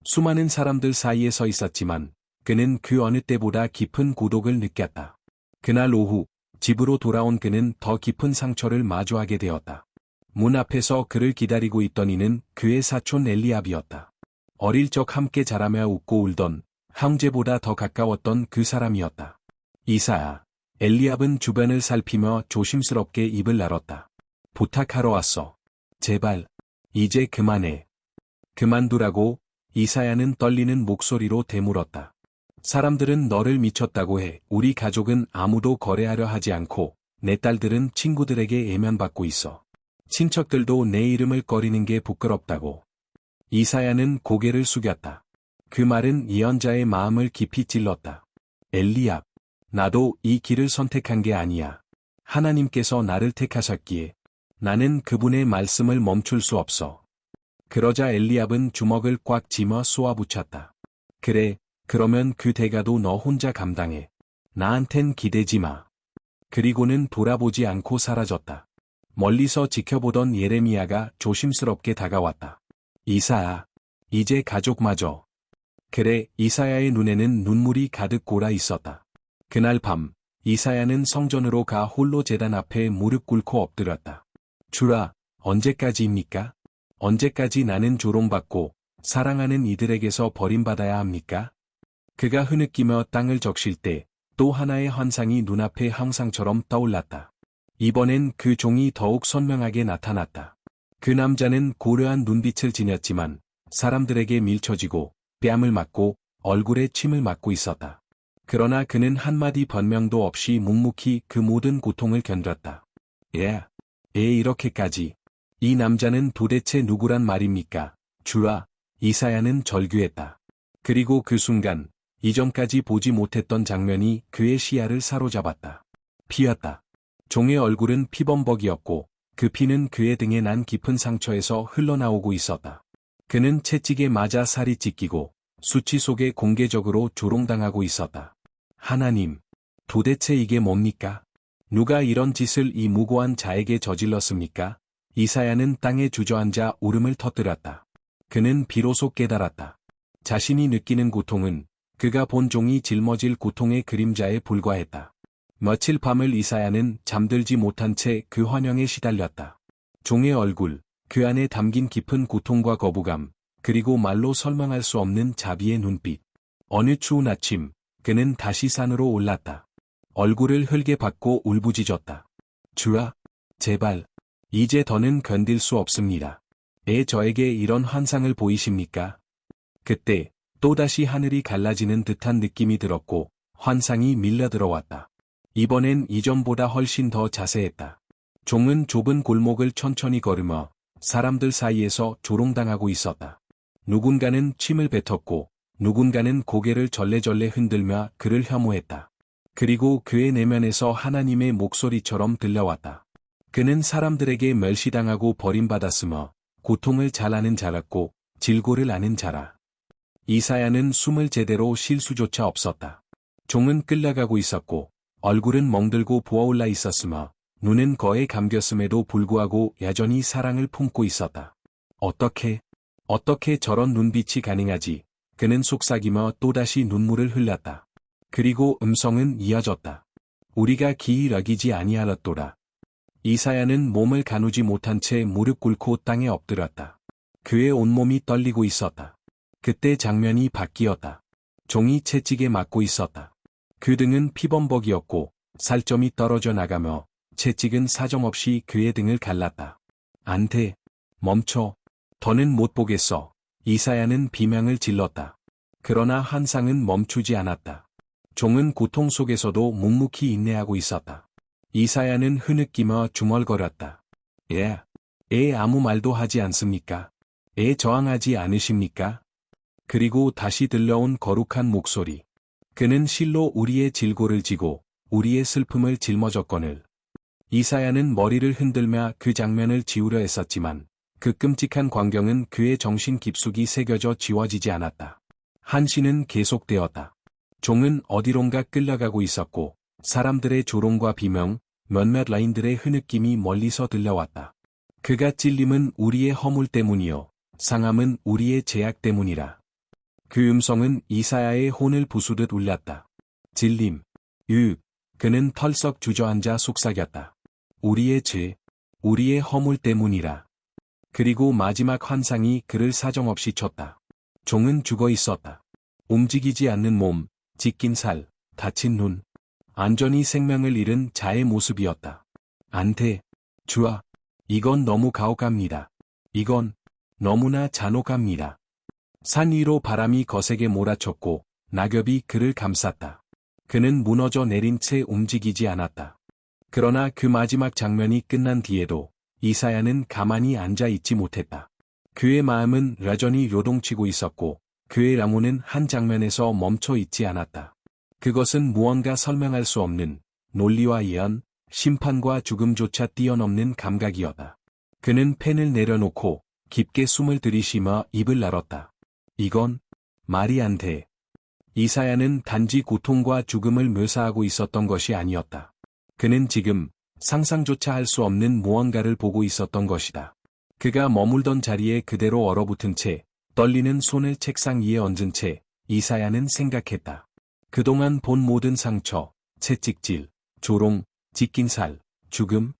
수많은 사람들 사이에 서 있었지만 그는 그 어느 때보다 깊은 고독을 느꼈다. 그날 오후 집으로 돌아온 그는 더 깊은 상처를 마주하게 되었다. 문 앞에서 그를 기다리고 있던 이는 그의 사촌 엘리압이었다. 어릴 적 함께 자라며 웃고 울던 형제보다 더 가까웠던 그 사람이었다. 이사야. 엘리압은 주변을 살피며 조심스럽게 입을 열었다. 부탁하러 왔어. 제발. 이제 그만해. 그만두라고. 이사야는 떨리는 목소리로 되물었다. 사람들은 너를 미쳤다고 해. 우리 가족은 아무도 거래하려 하지 않고 내 딸들은 친구들에게 외면받고 있어. 친척들도 내 이름을 꺼리는 게 부끄럽다고. 이사야는 고개를 숙였다. 그 말은 예언자의 마음을 깊이 찔렀다. 엘리압, 나도 이 길을 선택한 게 아니야. 하나님께서 나를 택하셨기에 나는 그분의 말씀을 멈출 수 없어. 그러자 엘리압은 주먹을 꽉 쥐며 쏘아붙였다. 그래, 그러면 그 대가도 너 혼자 감당해. 나한텐 기대지 마. 그리고는 돌아보지 않고 사라졌다. 멀리서 지켜보던 예레미야가 조심스럽게 다가왔다. 이사야, 이제 가족마저. 그래, 이사야의 눈에는 눈물이 가득 고라 있었다. 그날 밤, 이사야는 성전으로 가 홀로 제단 앞에 무릎 꿇고 엎드렸다. 주라, 언제까지입니까? 언제까지 나는 조롱받고 사랑하는 이들에게서 버림받아야 합니까? 그가 흐느끼며 땅을 적실 때 또 하나의 환상이 눈앞에 항상처럼 떠올랐다. 이번엔 그 종이 더욱 선명하게 나타났다. 그 남자는 고려한 눈빛을 지녔지만 사람들에게 밀쳐지고 뺨을 맞고 얼굴에 침을 맞고 있었다. 그러나 그는 한마디 변명도 없이 묵묵히 그 모든 고통을 견뎠다. 이렇게까지. 이 남자는 도대체 누구란 말입니까? 주라, 이사야는 절규했다. 그리고 그 순간, 이전까지 보지 못했던 장면이 그의 시야를 사로잡았다. 피였다. 종의 얼굴은 피범벅이었고, 그 피는 그의 등에 난 깊은 상처에서 흘러나오고 있었다. 그는 채찍에 맞아 살이 찢기고, 수치 속에 공개적으로 조롱당하고 있었다. 하나님, 도대체 이게 뭡니까? 누가 이런 짓을 이 무고한 자에게 저질렀습니까? 이사야는 땅에 주저앉아 울음을 터뜨렸다. 그는 비로소 깨달았다. 자신이 느끼는 고통은 그가 본 종이 짊어질 고통의 그림자에 불과했다. 며칠 밤을 이사야는 잠들지 못한 채 그 환영에 시달렸다. 종의 얼굴, 그 안에 담긴 깊은 고통과 거부감, 그리고 말로 설명할 수 없는 자비의 눈빛. 어느 추운 아침, 그는 다시 산으로 올랐다. 얼굴을 흙에 박고 울부짖었다. 주라, 제발, 이제 더는 견딜 수 없습니다. 저에게 이런 환상을 보이십니까? 그때, 또다시 하늘이 갈라지는 듯한 느낌이 들었고, 환상이 밀려들어왔다. 이번엔 이전보다 훨씬 더 자세했다. 종은 좁은 골목을 천천히 걸으며, 사람들 사이에서 조롱당하고 있었다. 누군가는 침을 뱉었고, 누군가는 고개를 절레절레 흔들며 그를 혐오했다. 그리고 그의 내면에서 하나님의 목소리처럼 들려왔다. 그는 사람들에게 멸시당하고 버림받았으며, 고통을 잘 아는 자랐고, 질고를 아는 자라. 이사야는 숨을 제대로 쉴 수조차 없었다. 종은 끌려가고 있었고, 얼굴은 멍들고 부어올라 있었으며, 눈은 거에 감겼음에도 불구하고 여전히 사랑을 품고 있었다. 어떻게 저런 눈빛이 가능하지? 그는 속삭이며 또다시 눈물을 흘렸다. 그리고 음성은 이어졌다. 우리가 기이 여기지 아니하였도다. 이사야는 몸을 가누지 못한 채 무릎 꿇고 땅에 엎드렸다. 그의 온몸이 떨리고 있었다. 그때 장면이 바뀌었다. 종이 채찍에 맞고 있었다. 그 등은 피범벅이었고 살점이 떨어져 나가며 채찍은 사정없이 그의 등을 갈랐다. 안 돼. 멈춰. 더는 못 보겠어. 이사야는 비명을 질렀다. 그러나 환상은 멈추지 않았다. 종은 고통 속에서도 묵묵히 인내하고 있었다. 이사야는 흐느끼며 중얼거렸다. 아무 말도 하지 않습니까? 저항하지 않으십니까? 그리고 다시 들려온 거룩한 목소리. 그는 실로 우리의 질고를 지고 우리의 슬픔을 짊어졌거늘. 이사야는 머리를 흔들며 그 장면을 지우려 했었지만 그 끔찍한 광경은 그의 정신 깊숙이 새겨져 지워지지 않았다. 한시는 계속되었다. 종은 어디론가 끌려가고 있었고 사람들의 조롱과 비명, 몇몇 라인들의 흐느낌이 멀리서 들려왔다. 그가 찔림은 우리의 허물 때문이요, 상함은 우리의 죄악 때문이라. 그 음성은 이사야의 혼을 부수듯 울렸다. 질림, 그는 털썩 주저앉아 속삭였다. 우리의 죄, 우리의 허물 때문이라. 그리고 마지막 환상이 그를 사정없이 쳤다. 종은 죽어 있었다. 움직이지 않는 몸, 찢긴 살, 다친 눈. 안전히 생명을 잃은 자의 모습이었다. 안 돼. 주아. 이건 너무 가혹합니다. 이건 너무나 잔혹합니다. 산 위로 바람이 거세게 몰아쳤고 낙엽이 그를 감쌌다. 그는 무너져 내린 채 움직이지 않았다. 그러나 그 마지막 장면이 끝난 뒤에도 이사야는 가만히 앉아 있지 못했다. 그의 마음은 여전히 요동치고 있었고 그의 영혼은 한 장면에서 멈춰 있지 않았다. 그것은 무언가 설명할 수 없는 논리와 예언, 심판과 죽음조차 뛰어넘는 감각이었다. 그는 펜을 내려놓고 깊게 숨을 들이쉬며 입을 열었다. 이건 말이 안 돼. 이사야는 단지 고통과 죽음을 묘사하고 있었던 것이 아니었다. 그는 지금 상상조차 할 수 없는 무언가를 보고 있었던 것이다. 그가 머물던 자리에 그대로 얼어붙은 채 떨리는 손을 책상 위에 얹은 채 이사야는 생각했다. 그동안 본 모든 상처, 채찍질, 조롱, 찢긴 살, 죽음,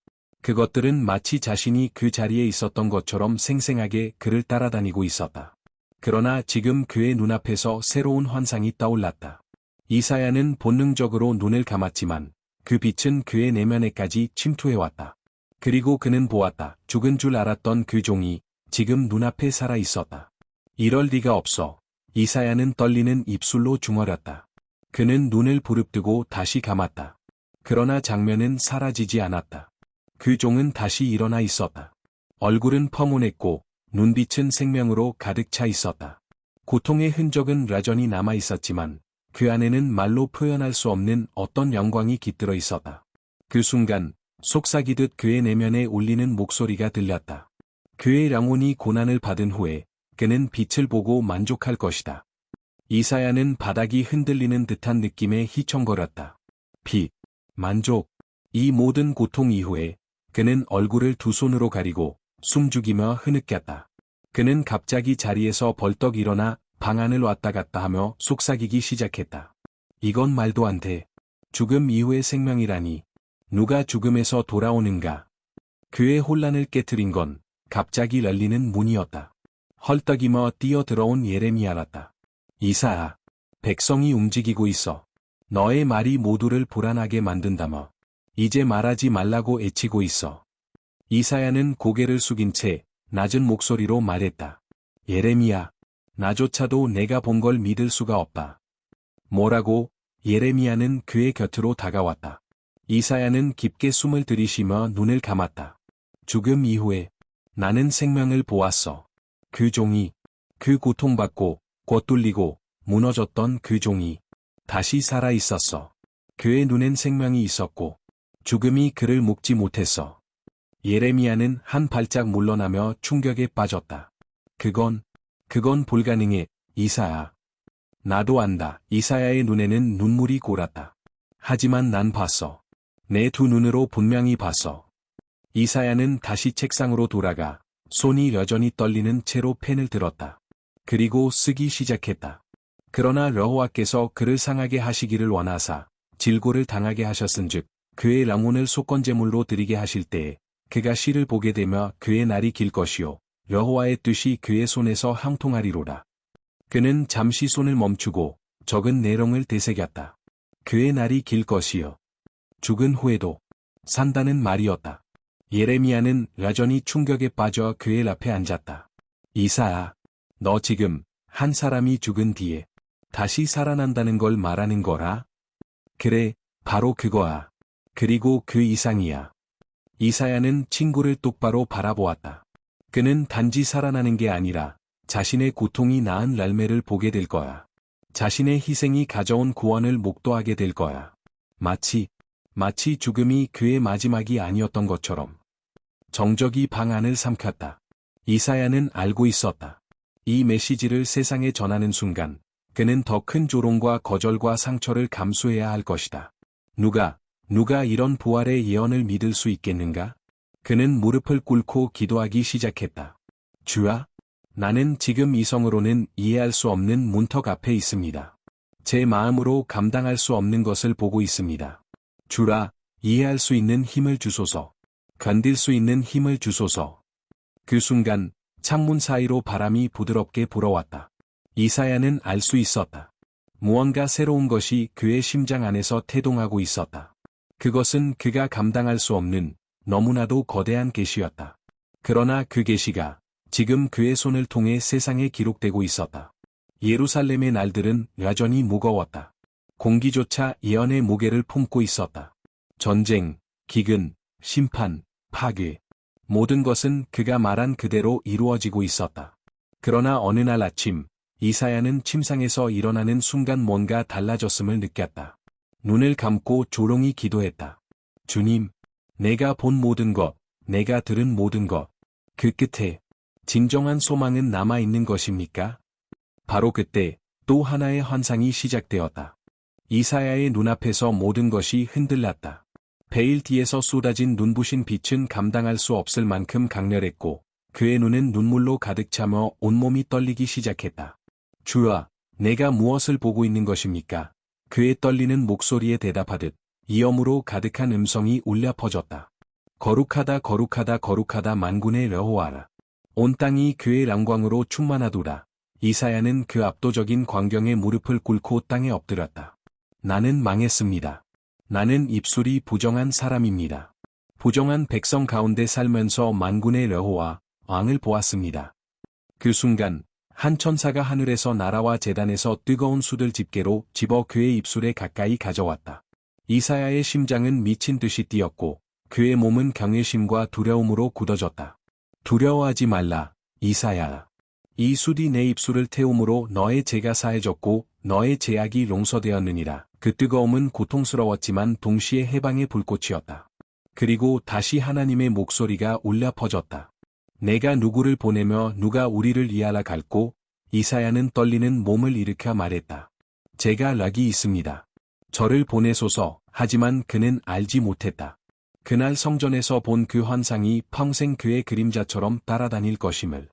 그것들은 마치 자신이 그 자리에 있었던 것처럼 생생하게 그를 따라다니고 있었다. 그러나 지금 그의 눈앞에서 새로운 환상이 떠올랐다. 이사야는 본능적으로 눈을 감았지만 그 빛은 그의 내면에까지 침투해왔다. 그리고 그는 보았다. 죽은 줄 알았던 그 종이 지금 눈앞에 살아 있었다. 이럴 리가 없어. 이사야는 떨리는 입술로 중얼였다. 그는 눈을 부릅뜨고 다시 감았다. 그러나 장면은 사라지지 않았다. 그 종은 다시 일어나 있었다. 얼굴은 펑훈했고 눈빛은 생명으로 가득 차 있었다. 고통의 흔적은 여전히 남아 있었지만 그 안에는 말로 표현할 수 없는 어떤 영광이 깃들어 있었다. 그 순간 속삭이듯 그의 내면에 울리는 목소리가 들렸다. 그의 영혼이 고난을 받은 후에 그는 빛을 보고 만족할 것이다. 이사야는 바닥이 흔들리는 듯한 느낌에 휘청거렸다. 빛, 만족, 이 모든 고통 이후에 그는 얼굴을 두 손으로 가리고 숨죽이며 흐느꼈다. 그는 갑자기 자리에서 벌떡 일어나 방 안을 왔다 갔다 하며 속삭이기 시작했다. 이건 말도 안 돼. 죽음 이후의 생명이라니. 누가 죽음에서 돌아오는가? 그의 혼란을 깨트린 건 갑자기 열리는 문이었다. 헐떡이며 뛰어들어온 예레미야였다. 이사야, 백성이 움직이고 있어. 너의 말이 모두를 불안하게 만든다며. 이제 말하지 말라고 애치고 있어. 이사야는 고개를 숙인 채 낮은 목소리로 말했다. 예레미야, 나조차도 내가 본 걸 믿을 수가 없다. 뭐라고? 예레미야는 그의 곁으로 다가왔다. 이사야는 깊게 숨을 들이쉬며 눈을 감았다. 죽음 이후에 나는 생명을 보았어. 그 종이, 그 고통받고 곶뚫리고 무너졌던 그 종이 다시 살아 있었어. 그의 눈엔 생명이 있었고 죽음이 그를 묶지 못했어. 예레미야는 한 발짝 물러나며 충격에 빠졌다. 그건 불가능해, 이사야. 나도 안다. 이사야의 눈에는 눈물이 고랐다. 하지만 난 봤어. 내 두 눈으로 분명히 봤어. 이사야는 다시 책상으로 돌아가 손이 여전히 떨리는 채로 펜을 들었다. 그리고 쓰기 시작했다. 그러나 여호와께서 그를 상하게 하시기를 원하사 질고를 당하게 하셨은즉 그의 영혼을 속건제물로 드리게 하실 때에 그가 시를 보게 되며 그의 날이 길 것이요 여호와의 뜻이 그의 손에서 형통하리로라. 그는 잠시 손을 멈추고 적은 내용을 되새겼다. 그의 날이 길 것이요 죽은 후에도 산다는 말이었다. 예레미야는 여전히 충격에 빠져 그의 앞에 앉았다. 이사야, 너 지금 한 사람이 죽은 뒤에 다시 살아난다는 걸 말하는 거라? 그래, 바로 그거야. 그리고 그 이상이야. 이사야는 친구를 똑바로 바라보았다. 그는 단지 살아나는 게 아니라 자신의 고통이 낳은 열매를 보게 될 거야. 자신의 희생이 가져온 구원을 목도하게 될 거야. 마치 죽음이 그의 마지막이 아니었던 것처럼. 정적이 방 안을 삼켰다. 이사야는 알고 있었다. 이 메시지를 세상에 전하는 순간 그는 더 큰 조롱과 거절과 상처를 감수해야 할 것이다. 누가 이런 부활의 예언을 믿을 수 있겠는가? 그는 무릎을 꿇고 기도하기 시작했다. 주야, 나는 지금 이성으로는 이해할 수 없는 문턱 앞에 있습니다. 제 마음으로 감당할 수 없는 것을 보고 있습니다. 주라, 이해할 수 있는 힘을 주소서. 견딜 수 있는 힘을 주소서. 그 순간 창문 사이로 바람이 부드럽게 불어왔다. 이사야는 알 수 있었다. 무언가 새로운 것이 그의 심장 안에서 태동하고 있었다. 그것은 그가 감당할 수 없는 너무나도 거대한 계시였다. 그러나 그 계시가 지금 그의 손을 통해 세상에 기록되고 있었다. 예루살렘의 날들은 여전히 무거웠다. 공기조차 예언의 무게를 품고 있었다. 전쟁, 기근, 심판, 파괴. 모든 것은 그가 말한 그대로 이루어지고 있었다. 그러나 어느 날 아침, 이사야는 침상에서 일어나는 순간 뭔가 달라졌음을 느꼈다. 눈을 감고 조롱이 기도했다. 주님, 내가 본 모든 것, 내가 들은 모든 것, 그 끝에 진정한 소망은 남아있는 것입니까? 바로 그때 또 하나의 환상이 시작되었다. 이사야의 눈앞에서 모든 것이 흔들렸다. 베일 뒤에서 쏟아진 눈부신 빛은 감당할 수 없을 만큼 강렬했고 그의 눈은 눈물로 가득 차며 온몸이 떨리기 시작했다. 주아, 내가 무엇을 보고 있는 것입니까? 그의 떨리는 목소리에 대답하듯 이엄으로 가득한 음성이 울려 퍼졌다. 거룩하다 거룩하다 거룩하다 만군의 여호와라. 온 땅이 그의 랑광으로 충만하도다. 이사야는 그 압도적인 광경에 무릎을 꿇고 땅에 엎드렸다. 나는 망했습니다. 나는 입술이 부정한 사람입니다. 부정한 백성 가운데 살면서 만군의 여호와, 왕을 보았습니다. 그 순간 한 천사가 하늘에서 날아와 제단에서 뜨거운 숯을 집게로 집어 그의 입술에 가까이 가져왔다. 이사야의 심장은 미친 듯이 뛰었고 그의 몸은 경외심과 두려움으로 굳어졌다. 두려워하지 말라, 이사야. 이 숯이 내 입술을 태움으로 너의 죄가 사해졌고 너의 죄악이 용서되었느니라. 그 뜨거움은 고통스러웠지만 동시에 해방의 불꽃이었다. 그리고 다시 하나님의 목소리가 울려 퍼졌다. 내가 누구를 보내며 누가 우리를 위하러 갈고? 이사야는 떨리는 몸을 일으켜 말했다. 제가 락이 있습니다. 저를 보내소서. 하지만 그는 알지 못했다. 그날 성전에서 본 그 환상이 평생 그의 그림자처럼 따라다닐 것임을.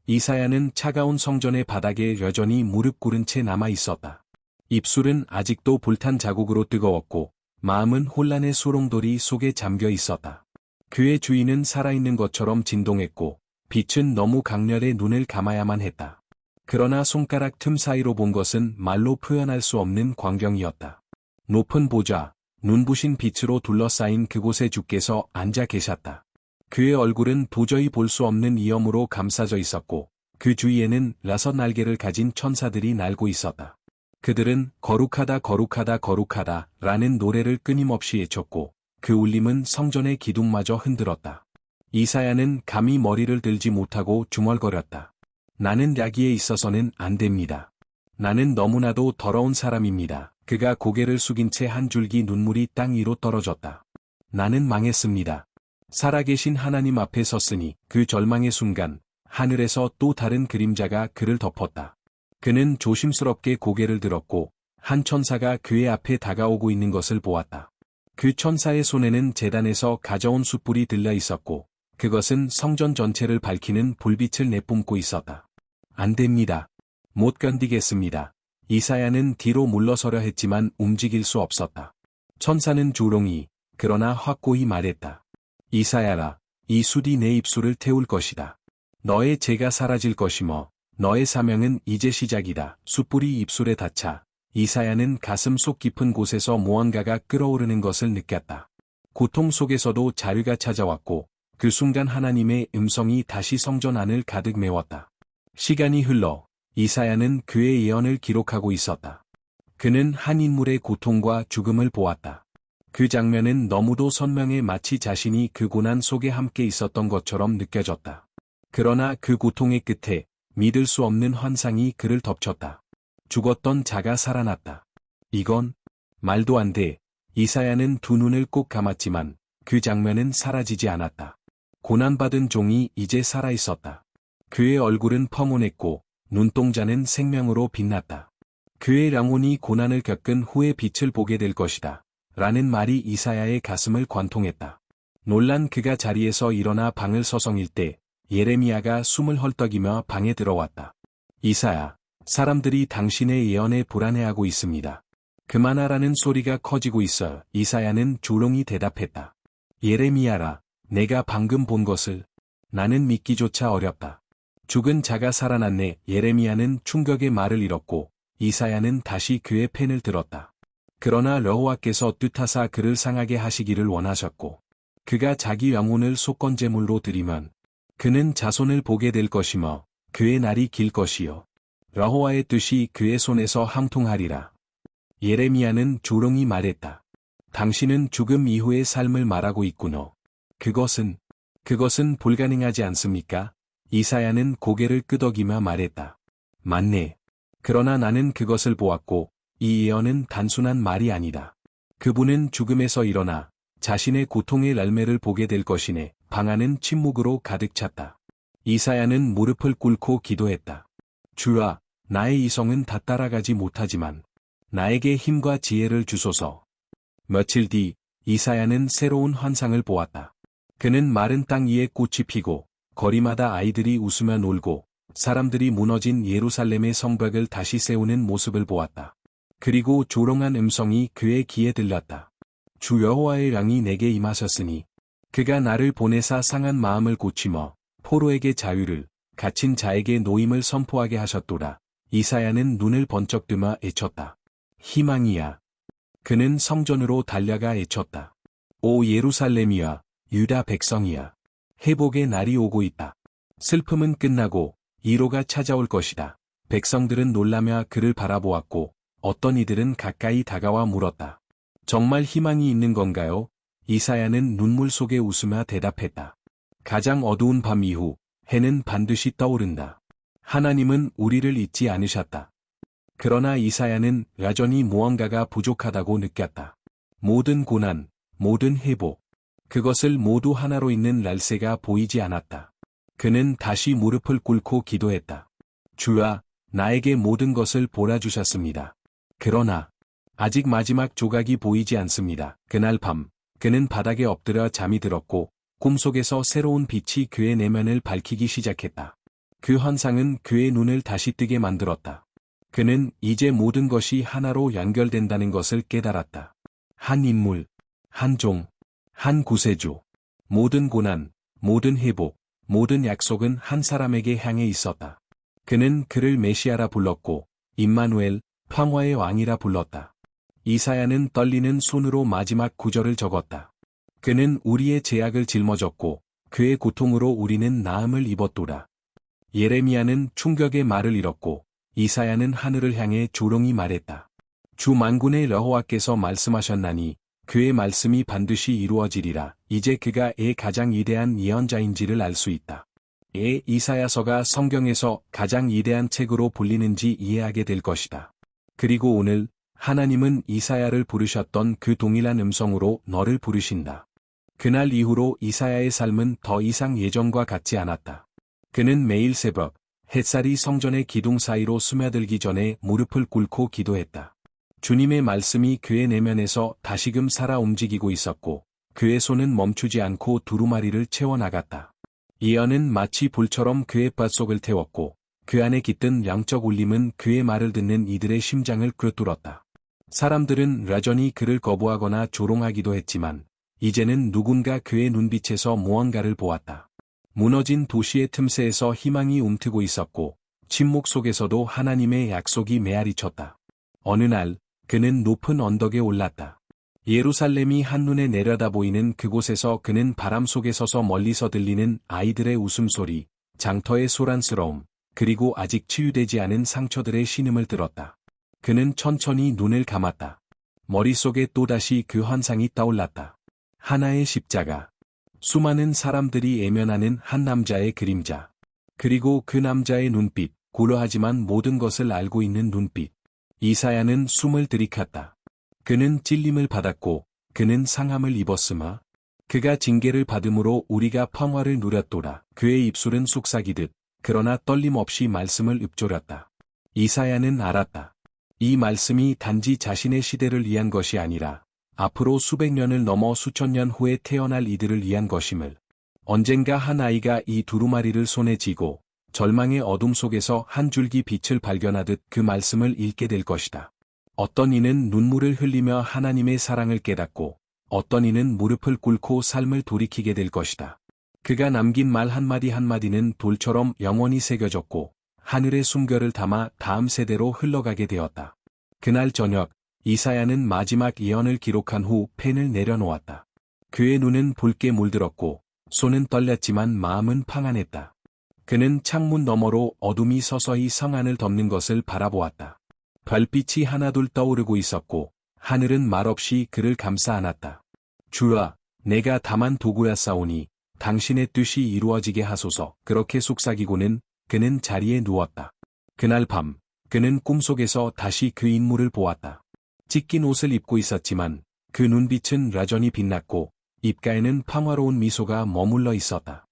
이사야는 차가운 성전의 바닥에 여전히 무릎 꿇은 채 남아 있었다. 입술은 아직도 불탄 자국으로 뜨거웠고 마음은 혼란의 소롱돌이 속에 잠겨 있었다. 그의 주인은 살아있는 것처럼 진동했고 빛은 너무 강렬해 눈을 감아야만 했다. 그러나 손가락 틈 사이로 본 것은 말로 표현할 수 없는 광경이었다. 높은 보좌, 눈부신 빛으로 둘러싸인 그곳에 주께서 앉아 계셨다. 그의 얼굴은 도저히 볼 수 없는 이염으로 감싸져 있었고 그 주위에는 라서 날개를 가진 천사들이 날고 있었다. 그들은 거룩하다 거룩하다 거룩하다 라는 노래를 끊임없이 외쳤고 그 울림은 성전의 기둥마저 흔들었다. 이사야는 감히 머리를 들지 못하고 중얼거렸다. 나는 야기에 있어서는 안 됩니다. 나는 너무나도 더러운 사람입니다. 그가 고개를 숙인 채 한 줄기 눈물이 땅 위로 떨어졌다. 나는 망했습니다. 살아계신 하나님 앞에 섰으니 그 절망의 순간 하늘에서 또 다른 그림자가 그를 덮었다. 그는 조심스럽게 고개를 들었고 한 천사가 그의 앞에 다가오고 있는 것을 보았다. 그 천사의 손에는 제단에서 가져온 숯불이 들려 있었고 그것은 성전 전체를 밝히는 불빛을 내뿜고 있었다. 안 됩니다. 못 견디겠습니다. 이사야는 뒤로 물러서려 했지만 움직일 수 없었다. 천사는 조롱이 그러나 확고히 말했다. 이사야라, 이 숯이 내 입술을 태울 것이다. 너의 죄가 사라질 것이며 너의 사명은 이제 시작이다. 숯불이 입술에 닿자 이사야는 가슴 속 깊은 곳에서 무언가가 끓어오르는 것을 느꼈다. 고통 속에서도 자유가 찾아왔고 그 순간 하나님의 음성이 다시 성전 안을 가득 메웠다. 시간이 흘러 이사야는 그의 예언을 기록하고 있었다. 그는 한 인물의 고통과 죽음을 보았다. 그 장면은 너무도 선명해 마치 자신이 그 고난 속에 함께 있었던 것처럼 느껴졌다. 그러나 그 고통의 끝에 믿을 수 없는 환상이 그를 덮쳤다. 죽었던 자가 살아났다. 이건 말도 안 돼. 이사야는 두 눈을 꼭 감았지만 그 장면은 사라지지 않았다. 고난받은 종이 이제 살아있었다. 그의 얼굴은 평온했고 눈동자는 생명으로 빛났다. 그의 영혼이 고난을 겪은 후에 빛을 보게 될 것이다. 라는 말이 이사야의 가슴을 관통했다. 놀란 그가 자리에서 일어나 방을 서성일 때 예레미야가 숨을 헐떡이며 방에 들어왔다. 이사야, 사람들이 당신의 예언에 불안해하고 있습니다. 그만하라는 소리가 커지고 있어. 이사야는 조롱이 대답했다. 예레미야라, 내가 방금 본 것을 나는 믿기조차 어렵다. 죽은 자가 살아났네. 예레미야는 충격의 말을 잃었고 이사야는 다시 그의 펜을 들었다. 그러나 여호와께서 뜻하사 그를 상하게 하시기를 원하셨고 그가 자기 영혼을 속건제물로 드리면 그는 자손을 보게 될 것이며 그의 날이 길 것이요 여호와의 뜻이 그의 손에서 항통하리라. 예레미야는 조롱이 말했다. 당신은 죽음 이후의 삶을 말하고 있구나. 그것은 불가능하지 않습니까? 이사야는 고개를 끄덕이며 말했다. 맞네. 그러나 나는 그것을 보았고 이 예언은 단순한 말이 아니다. 그분은 죽음에서 일어나 자신의 고통의 열매를 보게 될 것이네. 방 안은 침묵으로 가득 찼다. 이사야는 무릎을 꿇고 기도했다. 주아, 나의 이성은 다 따라가지 못하지만 나에게 힘과 지혜를 주소서. 며칠 뒤 이사야는 새로운 환상을 보았다. 그는 마른 땅 위에 꽃이 피고 거리마다 아이들이 웃으며 놀고 사람들이 무너진 예루살렘의 성벽을 다시 세우는 모습을 보았다. 그리고 조롱한 음성이 그의 귀에 들렸다. 주 여호와의 영이 내게 임하셨으니 그가 나를 보내사 상한 마음을 고치며 포로에게 자유를, 갇힌 자에게 노임을 선포하게 하셨도다. 이사야는 눈을 번쩍 뜨며 외쳤다. 희망이야. 그는 성전으로 달려가 외쳤다. 오 예루살렘이야, 유다 백성이야. 회복의 날이 오고 있다. 슬픔은 끝나고 위로가 찾아올 것이다. 백성들은 놀라며 그를 바라보았고 어떤 이들은 가까이 다가와 물었다. 정말 희망이 있는 건가요? 이사야는 눈물 속에 웃으며 대답했다. 가장 어두운 밤 이후 해는 반드시 떠오른다. 하나님은 우리를 잊지 않으셨다. 그러나 이사야는 여전히 무언가가 부족하다고 느꼈다. 모든 고난, 모든 회복, 그것을 모두 하나로 잇는 날새가 보이지 않았다. 그는 다시 무릎을 꿇고 기도했다. 주아, 나에게 모든 것을 보라주셨습니다. 그러나 아직 마지막 조각이 보이지 않습니다. 그날 밤, 그는 바닥에 엎드려 잠이 들었고 꿈속에서 새로운 빛이 그의 내면을 밝히기 시작했다. 그 환상은 그의 눈을 다시 뜨게 만들었다. 그는 이제 모든 것이 하나로 연결된다는 것을 깨달았다. 한 인물, 한 종, 한 구세주. 모든 고난, 모든 회복, 모든 약속은 한 사람에게 향해 있었다. 그는 그를 메시아라 불렀고 임마누엘, 평화의 왕이라 불렀다. 이사야는 떨리는 손으로 마지막 구절을 적었다. 그는 우리의 죄악을 짊어졌고 그의 고통으로 우리는 나음을 입었도다. 예레미야는 충격의 말을 잃었고 이사야는 하늘을 향해 조롱이 말했다. 주 만군의 여호와께서 말씀하셨나니 그의 말씀이 반드시 이루어지리라. 이제 그가 가장 위대한 예언자인지를 알 수 있다. 이사야서가 성경에서 가장 위대한 책으로 불리는지 이해하게 될 것이다. 그리고 오늘 하나님은 이사야를 부르셨던 그 동일한 음성으로 너를 부르신다. 그날 이후로 이사야의 삶은 더 이상 예전과 같지 않았다. 그는 매일 새벽, 햇살이 성전의 기둥 사이로 스며들기 전에 무릎을 꿇고 기도했다. 주님의 말씀이 그의 내면에서 다시금 살아 움직이고 있었고 그의 손은 멈추지 않고 두루마리를 채워나갔다. 예언은 마치 불처럼 그의 뱃속을 태웠고 그 안에 깃든 영적 울림은 그의 말을 듣는 이들의 심장을 꿰뚫었다. 사람들은 여전히 그를 거부하거나 조롱하기도 했지만 이제는 누군가 그의 눈빛에서 무언가를 보았다. 무너진 도시의 틈새에서 희망이 움트고 있었고 침묵 속에서도 하나님의 약속이 메아리쳤다. 어느 날 그는 높은 언덕에 올랐다. 예루살렘이 한눈에 내려다 보이는 그곳에서 그는 바람 속에 서서 멀리서 들리는 아이들의 웃음소리, 장터의 소란스러움, 그리고 아직 치유되지 않은 상처들의 신음을 들었다. 그는 천천히 눈을 감았다. 머릿속에 또다시 그 환상이 떠올랐다. 하나의 십자가. 수많은 사람들이 애면하는 한 남자의 그림자. 그리고 그 남자의 눈빛, 고요하지만 모든 것을 알고 있는 눈빛. 이사야는 숨을 들이켰다. 그는 찔림을 받았고 그는 상함을 입었으나 그가 징계를 받음으로 우리가 평화를 누렸도다. 그의 입술은 속삭이듯 그러나 떨림 없이 말씀을 읊조렸다. 이사야는 알았다. 이 말씀이 단지 자신의 시대를 위한 것이 아니라 앞으로 수백 년을 넘어 수천 년 후에 태어날 이들을 위한 것임을. 언젠가 한 아이가 이 두루마리를 손에 쥐고 절망의 어둠 속에서 한 줄기 빛을 발견하듯 그 말씀을 읽게 될 것이다. 어떤 이는 눈물을 흘리며 하나님의 사랑을 깨닫고 어떤 이는 무릎을 꿇고 삶을 돌이키게 될 것이다. 그가 남긴 말 한마디 한마디는 돌처럼 영원히 새겨졌고 하늘의 숨결을 담아 다음 세대로 흘러가게 되었다. 그날 저녁 이사야는 마지막 예언을 기록한 후 펜을 내려놓았다. 그의 눈은 붉게 물들었고 손은 떨렸지만 마음은 평안했다. 그는 창문 너머로 어둠이 서서히 성안을 덮는 것을 바라보았다. 별빛이 하나둘 떠오르고 있었고 하늘은 말없이 그를 감싸 안았다. 주아, 내가 다만 도구였사오니 당신의 뜻이 이루어지게 하소서. 그렇게 속삭이고는 그는 자리에 누웠다. 그날 밤 그는 꿈속에서 다시 그 인물을 보았다. 찢긴 옷을 입고 있었지만 그 눈빛은 여전히 빛났고 입가에는 평화로운 미소가 머물러 있었다.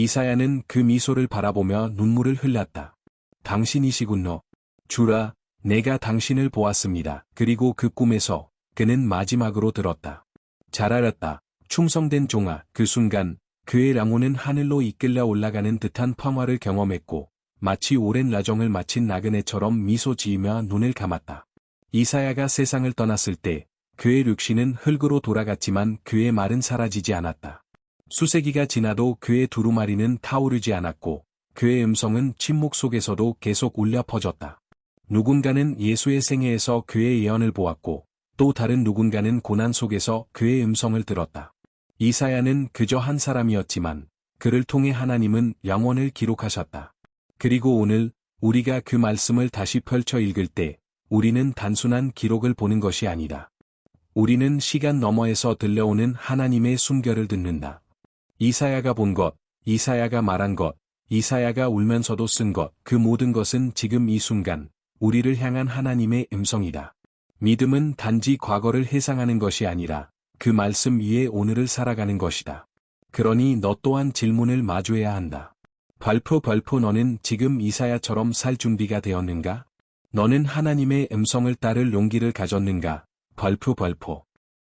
이사야는 그 미소를 바라보며 눈물을 흘렸다. 당신이시군요. 주라, 내가 당신을 보았습니다. 그리고 그 꿈에서 그는 마지막으로 들었다. 잘 알았다. 충성된 종아. 그 순간 그의 영혼은 하늘로 이끌려 올라가는 듯한 평화를 경험했고 마치 오랜 라정을 마친 나그네처럼 미소 지으며 눈을 감았다. 이사야가 세상을 떠났을 때 그의 육신은 흙으로 돌아갔지만 그의 말은 사라지지 않았다. 수세기가 지나도 그의 두루마리는 타오르지 않았고 그의 음성은 침묵 속에서도 계속 울려 퍼졌다. 누군가는 예수의 생애에서 그의 예언을 보았고 또 다른 누군가는 고난 속에서 그의 음성을 들었다. 이사야는 그저 한 사람이었지만 그를 통해 하나님은 영원을 기록하셨다. 그리고 오늘 우리가 그 말씀을 다시 펼쳐 읽을 때 우리는 단순한 기록을 보는 것이 아니다. 우리는 시간 너머에서 들려오는 하나님의 숨결을 듣는다. 이사야가 본 것, 이사야가 말한 것, 이사야가 울면서도 쓴 것, 그 모든 것은 지금 이 순간 우리를 향한 하나님의 음성이다. 믿음은 단지 과거를 회상하는 것이 아니라 그 말씀 위에 오늘을 살아가는 것이다. 그러니 너 또한 질문을 마주해야 한다. 발표 너는 지금 이사야처럼 살 준비가 되었는가? 너는 하나님의 음성을 따를 용기를 가졌는가? 발표